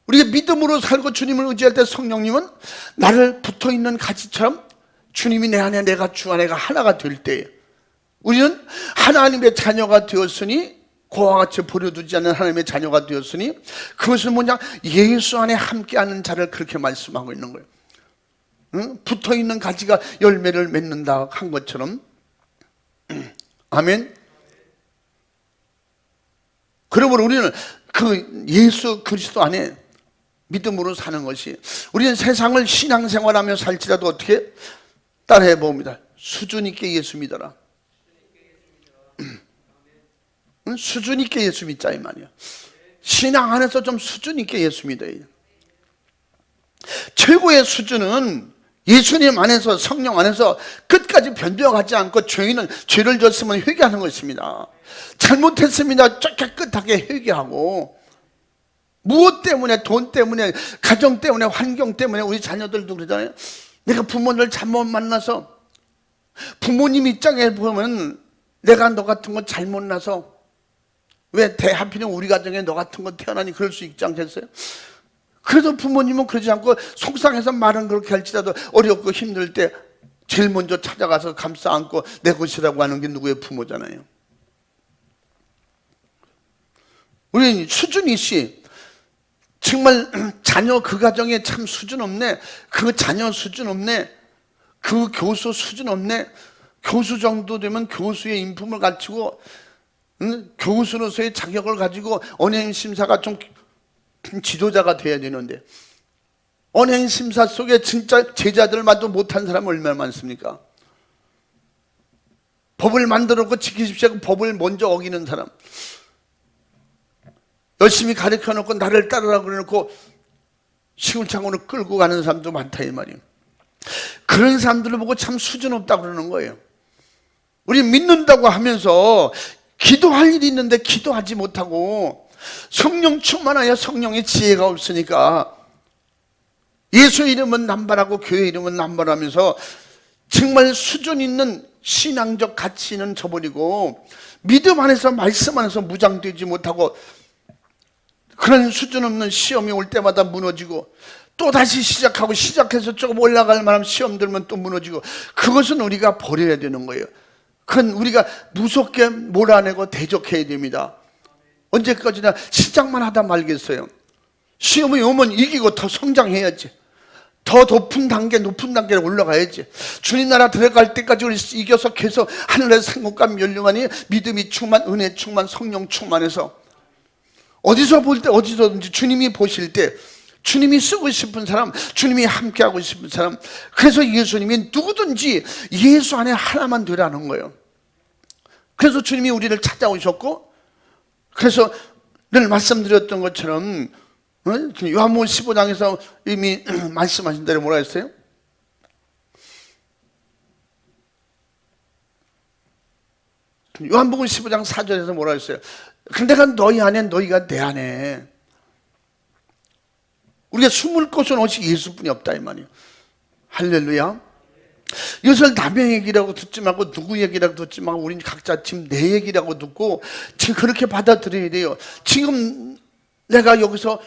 우리가 믿음으로 살고 주님을 의지할 때 성령님은 나를 붙어있는 가지처럼 주님이 내 안에, 내가 주 안에가 하나가 될 때 우리는 하나님의 자녀가 되었으니, 고아와 같이 버려두지 않는 하나님의 자녀가 되었으니, 그것은 뭐냐? 예수 안에 함께하는 자를 그렇게 말씀하고 있는 거예요. 응? 붙어있는 가지가 열매를 맺는다 한 것처럼. 아멘. 그러므로 우리는 그 예수 그리스도 안에 믿음으로 사는 것이, 우리는 세상을 신앙생활하며 살지라도 어떻게 따라해 봅니다. 수준 있게 예수 믿어라. 수준 있게 예수 믿자 이 말이야. 신앙 안에서 좀 수준 있게 예수 믿어야 돼. 최고의 수준은 예수님 안에서, 성령 안에서 끝까지 변변하지 않고 죄인은 죄를 졌으면 회개하는 것입니다. 잘못했습니다. 깨끗하게 회개하고, 무엇 때문에, 돈 때문에, 가정 때문에, 환경 때문에, 우리 자녀들도 그러잖아요. 내가 부모를 잘못 만나서, 부모님 입장에 보면 내가 너 같은 거 잘못 나서, 왜 하필이면 우리 가정에 너 같은 거 태어나니, 그럴 수 있지 않겠어요? 그래도 부모님은 그러지 않고 속상해서 말은 그렇게 할지라도 어렵고 힘들 때 제일 먼저 찾아가서 감싸 안고 내 것이라고 하는 게 누구의 부모잖아요. 우리 수준 있이 정말 자녀 그 가정에 참 수준 없네, 그 자녀 수준 없네, 그 교수 수준 없네, 교수 정도 되면 교수의 인품을 갖추고 교수로서의 자격을 가지고 언행 심사가 좀 지도자가 돼야 되는데, 언행 심사 속에 진짜 제자들만도 못한 사람이 얼마나 많습니까? 법을 만들었고 지키십시오 하고 법을 먼저 어기는 사람, 열심히 가르쳐 놓고 나를 따르라고 그래놓고 시골창으로 끌고 가는 사람도 많다 이 말이에요. 그런 사람들을 보고 참 수준 없다고 그러는 거예요. 우리 믿는다고 하면서 기도할 일이 있는데 기도하지 못하고, 성령 충만하여 성령의 지혜가 없으니까 예수 이름은 남발하고 교회 이름은 남발하면서 정말 수준 있는 신앙적 가치는 저버리고 믿음 안에서, 말씀 안에서 무장되지 못하고, 그런 수준 없는 시험이 올 때마다 무너지고, 또 다시 시작하고, 시작해서 조금 올라갈 만한 시험 들면 또 무너지고, 그것은 우리가 버려야 되는 거예요. 그건 우리가 무섭게 몰아내고 대적해야 됩니다. 언제까지나 시작만 하다 말겠어요. 시험이 오면 이기고 더 성장해야지. 더 높은 단계로 올라가야지. 주님 나라 들어갈 때까지 우리 이겨서 계속 하늘의 생국감 연령하니 믿음이 충만, 은혜 충만, 성령 충만해서 어디서 볼 때, 어디서든지 주님이 보실 때 주님이 쓰고 싶은 사람, 주님이 함께하고 싶은 사람, 그래서 예수님이 누구든지 예수 안에 하나만 되라는 거예요. 그래서 주님이 우리를 찾아오셨고, 그래서 늘 말씀드렸던 것처럼 요한복음 15장에서 이미 말씀하신 대로 뭐라 했어요? 요한복음 15장 4절에서 뭐라 했어요? 내가 너희 안에, 너희가 내 안에. 우리가 숨을 곳은 오직 예수뿐이 없다 이 말이에요. 할렐루야. 이것을 남의 얘기라고 듣지 말고, 누구 얘기라고 듣지 말고, 우리는 각자 지금 내 얘기라고 듣고 지금 그렇게 받아들여야 돼요. 지금 내가 여기서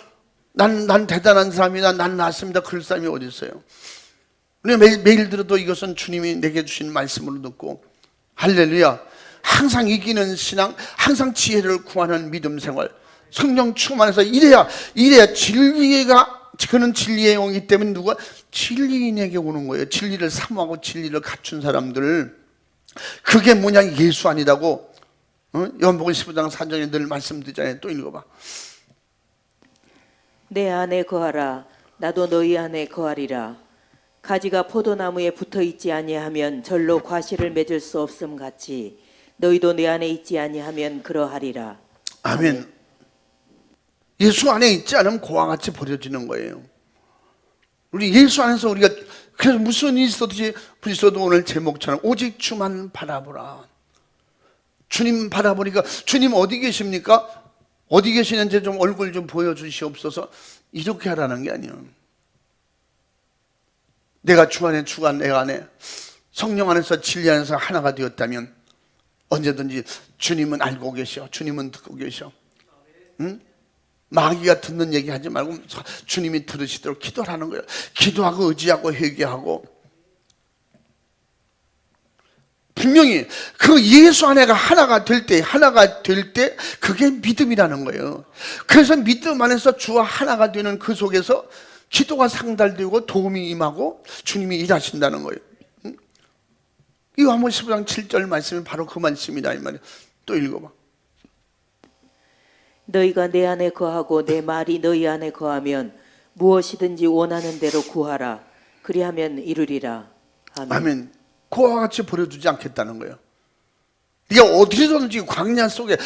난 대단한 사람이다, 난 낫습니다, 그럴 사람이 어디 있어요? 우리가 매일 들어도 이것은 주님이 내게 주신 말씀으로 듣고, 할렐루야. 항상 이기는 신앙, 항상 지혜를 구하는 믿음 생활, 성령 충만해서 이래야 진리가, 그는 진리의 영이기 때문에 누가 진리인에게 오는 거예요. 진리를 사모하고 진리를 갖춘 사람들, 그게 뭐냐? 예수 아니라고. 요한복음 15장 4절에 늘 말씀드리잖아요. 또 읽어봐.
내 안에 거하라, 나도 너희 안에 거하리라. 가지가 포도나무에 붙어 있지 아니하면 절로 과실을 맺을 수 없음 같이 너희도 내 안에 있지 아니하면 그러하리라.
아멘. 예수 안에 있지 않으면 고와 같이 버려지는 거예요. 우리 예수 안에서 우리가, 그래서 무슨 일이 있어도 오늘 제목처럼 오직 주만 바라보라. 주님 바라보니까, 주님 어디 계십니까? 어디 계시는지 좀 얼굴 좀 보여주시옵소서. 이렇게 하라는 게 아니에요. 내가 주 안에, 주가 내가 안에, 성령 안에서 진리 안에서 하나가 되었다면 언제든지 주님은 알고 계셔. 주님은 듣고 계셔. 응? 마귀가 듣는 얘기 하지 말고 주님이 들으시도록 기도하는 거예요. 기도하고 의지하고 회개하고. 분명히 그 예수 안에가 하나가 될 때 그게 믿음이라는 거예요. 그래서 믿음 안에서 주와 하나가 되는 그 속에서 기도가 상달되고 도움이 임하고 주님이 일하신다는 거예요. 요한복음 15장 7절 말씀이 바로 그 말씀이다 이 말이에요. 또 읽어봐.
너희가 내 안에 거하고 내 말이 너희 안에 거하면 무엇이든지 원하는 대로 구하라. 그리하면 이루리라. 아멘.
아멘. 그와 같이 버려두지 않겠다는 거예요. 네가 어디서든지 광야 속에,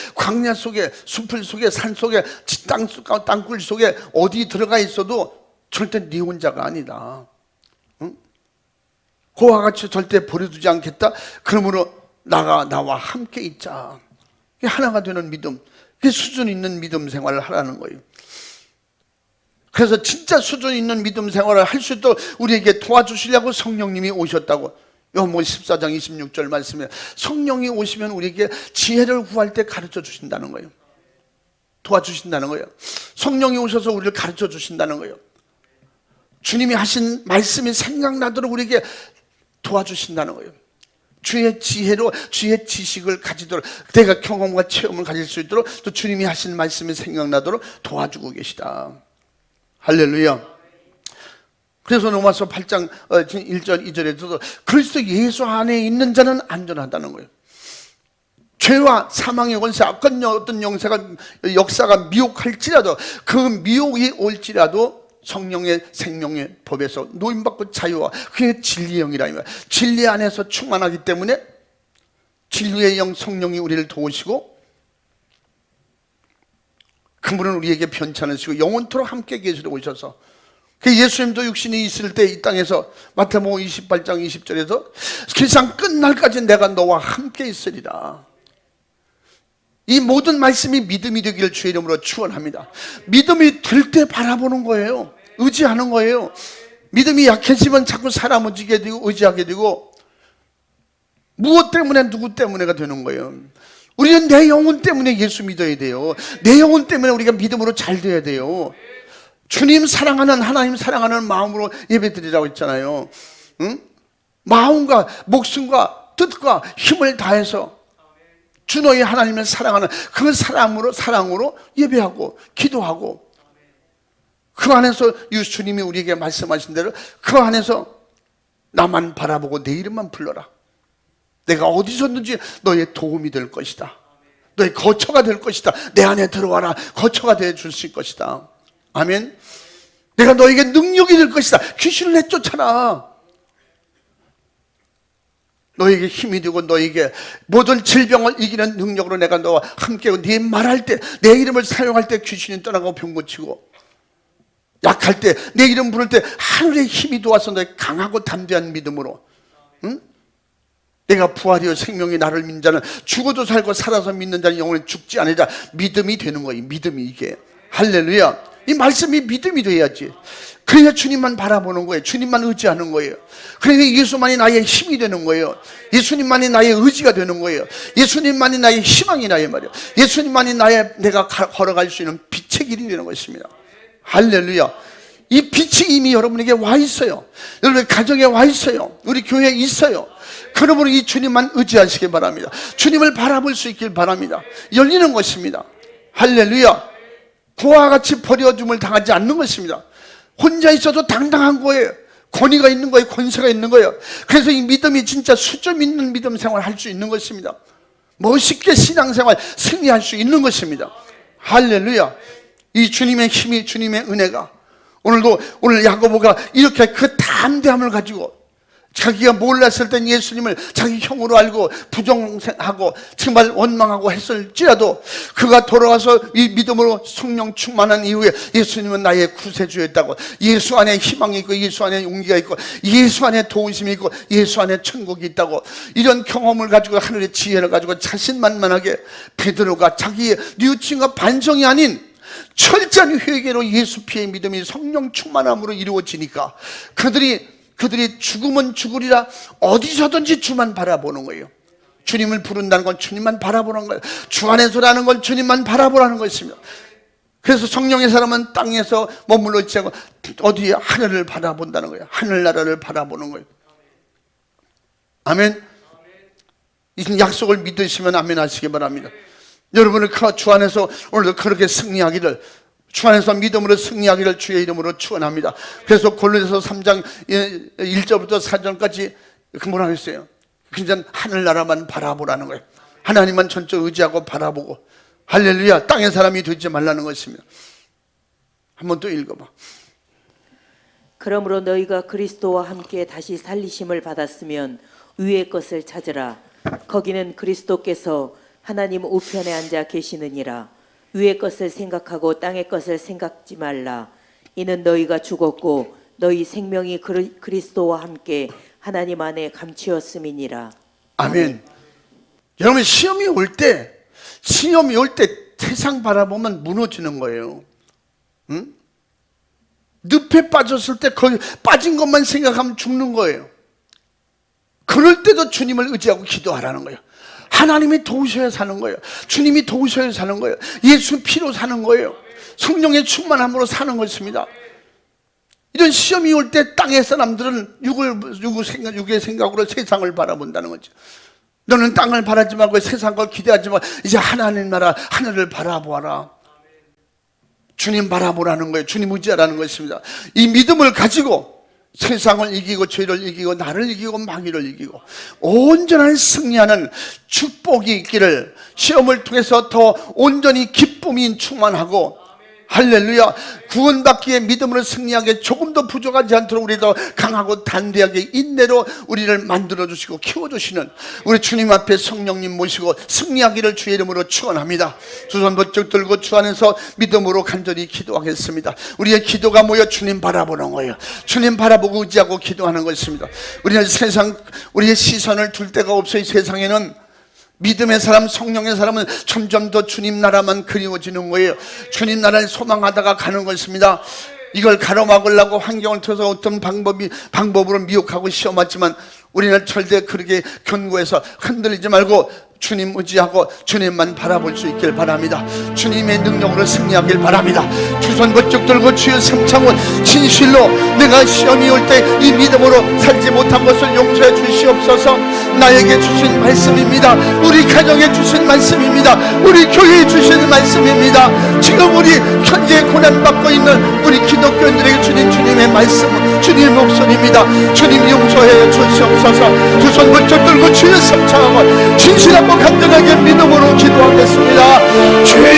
숲을 속에, 산 속에, 땅굴 속에 어디 들어가 있어도 절대 네 혼자가 아니다. 응? 그와 같이 절대 버려두지 않겠다. 그러므로 나와 함께 있자. 이게 하나가 되는 믿음, 이게 수준 있는 믿음 생활을 하라는 거예요. 그래서 진짜 수준 있는 믿음 생활을 할 수 있도록 우리에게 도와주시려고 성령님이 오셨다고. 요한복음 14장 26절 말씀에 성령이 오시면 우리에게 지혜를 구할 때 가르쳐 주신다는 거예요. 도와주신다는 거예요. 성령이 오셔서 우리를 가르쳐 주신다는 거예요. 주님이 하신 말씀이 생각나도록 우리에게 도와주신다는 거예요. 주의 지혜로 주의 지식을 가지도록, 내가 경험과 체험을 가질 수 있도록 또 주님이 하신 말씀이 생각나도록 도와주고 계시다. 할렐루야. 그래서 로마서 8장 1절 2절에서도 그리스도 예수 안에 있는 자는 안전하다는 거예요. 죄와 사망의 권세, 어떤 역사가 미혹할지라도, 그 미혹이 올지라도 성령의 생명의 법에서 노임받고 자유와, 그게 진리의 영이라. 진리 안에서 충만하기 때문에 진리의 영 성령이 우리를 도우시고 그분은 우리에게 편찮으시고 영원토록 함께 계시려고 오셔서, 그 예수님도 육신이 있을 때 이 땅에서 마태복음 28장 20절에서 세상 끝날까지 내가 너와 함께 있으리라. 이 모든 말씀이 믿음이 되기를 주의 이름으로 축원합니다. 믿음이 될 때 바라보는 거예요. 의지하는 거예요. 믿음이 약해지면 자꾸 사람 의지게 되고 의지하게 되고, 무엇 때문에 누구 때문에가 되는 거예요. 우리는 내 영혼 때문에 예수 믿어야 돼요. 내 영혼 때문에 우리가 믿음으로 잘 돼야 돼요. 주님 사랑하는, 하나님 사랑하는 마음으로 예배드리라고 했잖아요. 응? 마음과 목숨과 뜻과 힘을 다해서 주 너희 하나님을 사랑하는 그 사랑으로 예배하고 기도하고, 그 안에서 주님이 우리에게 말씀하신 대로 그 안에서 나만 바라보고 내 이름만 불러라. 내가 어디서든지 너의 도움이 될 것이다. 너의 거처가 될 것이다. 내 안에 들어와라. 거처가 되어 줄 것이다. 아멘. 내가 너에게 능력이 될 것이다. 귀신을 내쫓아라. 너에게 힘이 되고 너에게 모든 질병을 이기는 능력으로 내가 너와 함께하고, 네 말할 때, 내 이름을 사용할 때 귀신이 떠나고 병 고치고, 약할 때 내 이름 부를 때 하늘의 힘이 도와서 너의 강하고 담대한 믿음으로, 응? 내가 부활이요 생명이 나를 믿는 자는 죽어도 살고 살아서 믿는 자는 영원히 죽지 않으리라. 믿음이 되는 거예요. 믿음이 이게. 할렐루야. 이 말씀이 믿음이 돼야지. 그래야 주님만 바라보는 거예요. 주님만 의지하는 거예요. 그러니까 예수만이 나의 힘이 되는 거예요. 예수님만이 나의 의지가 되는 거예요. 예수님만이 나의 희망이라 이 말이에요. 예수님만이 내가 걸어갈 수 있는 빛의 길이 되는 것입니다. 할렐루야. 이 빛이 이미 여러분에게 와 있어요. 여러분의 가정에 와 있어요. 우리 교회에 있어요. 그러므로 이 주님만 의지하시기 바랍니다. 주님을 바라볼 수 있길 바랍니다. 열리는 것입니다. 할렐루야. 그와 같이 버려줌을 당하지 않는 것입니다. 혼자 있어도 당당한 거예요. 권위가 있는 거예요. 권세가 있는 거예요. 그래서 이 믿음이 진짜 수점 있는 믿음 생활을 할 수 있는 것입니다. 멋있게 신앙생활 승리할 수 있는 것입니다. 할렐루야. 이 주님의 힘이, 주님의 은혜가 오늘 야고보가 이렇게 그 담대함을 가지고 자기가 몰랐을 땐 예수님을 자기 형으로 알고 부정하고 정말 원망하고 했을지라도 그가 돌아와서 이 믿음으로 성령 충만한 이후에 예수님은 나의 구세주였다고, 예수 안에 희망이 있고 예수 안에 용기가 있고 예수 안에 도우심이 있고 예수 안에 천국이 있다고, 이런 경험을 가지고 하늘의 지혜를 가지고 자신만만하게 베드로가 자기의 뉘우침과 반성이 아닌 철저한 회개로 예수 피의 믿음이 성령 충만함으로 이루어지니까 그들이 죽으면 죽으리라 어디서든지 주만 바라보는 거예요. 주님을 부른다는 건 주님만 바라보는 거예요. 주 안에서라는 건 주님만 바라보라는 것입니다. 그래서 성령의 사람은 땅에서 머물러 있지 않고 어디에 하늘을 바라본다는 거예요. 하늘나라를 바라보는 거예요. 아멘. 이 약속을 믿으시면 아멘 하시기 바랍니다. 여러분을 주 안에서 오늘도 그렇게 승리하기를, 주 안에서 믿음으로 승리하기를 주의 이름으로 축원합니다. 그래서 골로새서 3장 1절부터 4절까지 뭐라고 했어요? 그냥 하늘나라만 바라보라는 거예요. 하나님만 전적 의지하고 바라보고, 할렐루야, 땅의 사람이 되지 말라는 것입니다. 한번 또 읽어봐.
그러므로 너희가 그리스도와 함께 다시 살리심을 받았으면 위의 것을 찾으라. 거기는 그리스도께서 하나님 우편에 앉아 계시느니라. 위의 것을 생각하고 땅의 것을 생각지 말라. 이는 너희가 죽었고 너희 생명이 그리스도와 함께 하나님 안에 감추었음이니라.
아멘. 여러분, 시험이 올 때 세상 바라보면 무너지는 거예요. 응? 늪에 빠졌을 때 거기 빠진 것만 생각하면 죽는 거예요. 그럴 때도 주님을 의지하고 기도하라는 거예요. 하나님이 도우셔야 사는 거예요. 주님이 도우셔야 사는 거예요. 예수 피로 사는 거예요. 성령의 충만함으로 사는 것입니다. 이런 시험이 올 때 땅의 사람들은 육의 생각으로 세상을 바라본다는 거죠. 너는 땅을 바라지 말고 세상 걸 기대하지 말고 이제 하나님 나라 하늘을 바라보아라. 주님 바라보라는 거예요. 주님 의지하라는 것입니다. 이 믿음을 가지고 세상을 이기고 죄를 이기고 나를 이기고 마귀를 이기고 온전한 승리하는 축복이 있기를, 시험을 통해서 더 온전히 기쁨이 충만하고, 할렐루야, 구원받기에 믿음으로 승리하게 조금도 부족하지 않도록 우리 더 강하고 단대하게 인내로 우리를 만들어주시고 키워주시는 우리 주님 앞에 성령님 모시고 승리하기를 주의 이름으로 축원합니다. 두 손 번쩍 들고 주 안에서 믿음으로 간절히 기도하겠습니다. 우리의 기도가 모여 주님 바라보는 거예요. 주님 바라보고 의지하고 기도하는 것입니다. 우리는 우리의 시선을 둘 데가 없어요. 이 세상에는 믿음의 사람, 성령의 사람은 점점 더 주님 나라만 그리워지는 거예요. 주님 나라를 소망하다가 가는 것입니다. 이걸 가로막으려고 환경을 틀어서 어떤 방법으로 미혹하고 시험하지만 우리는 절대 그렇게 견고해서 흔들리지 말고 주님 의지하고 주님만 바라볼 수 있길 바랍니다. 주님의 능력으로 승리하길 바랍니다. 두 손 번쩍 들고 주여 삼창원, 진실로 내가 시험이 올 때 이 믿음으로 살지 못한 것을 용서해 주시옵소서. 나에게 주신 말씀입니다. 우리 가정에 주신 말씀입니다. 우리 교회에 주신 말씀입니다. 지금 우리 현재 고난받고 있는 우리 기독교인들에게 주신 주님의 말씀은 주님의 목소리입니다. 주님 용서해 주시옵소서. 두 손 번쩍 들고 주여 삼창하고 진실하고 간절하게 믿음으로 기도하겠습니다. 주의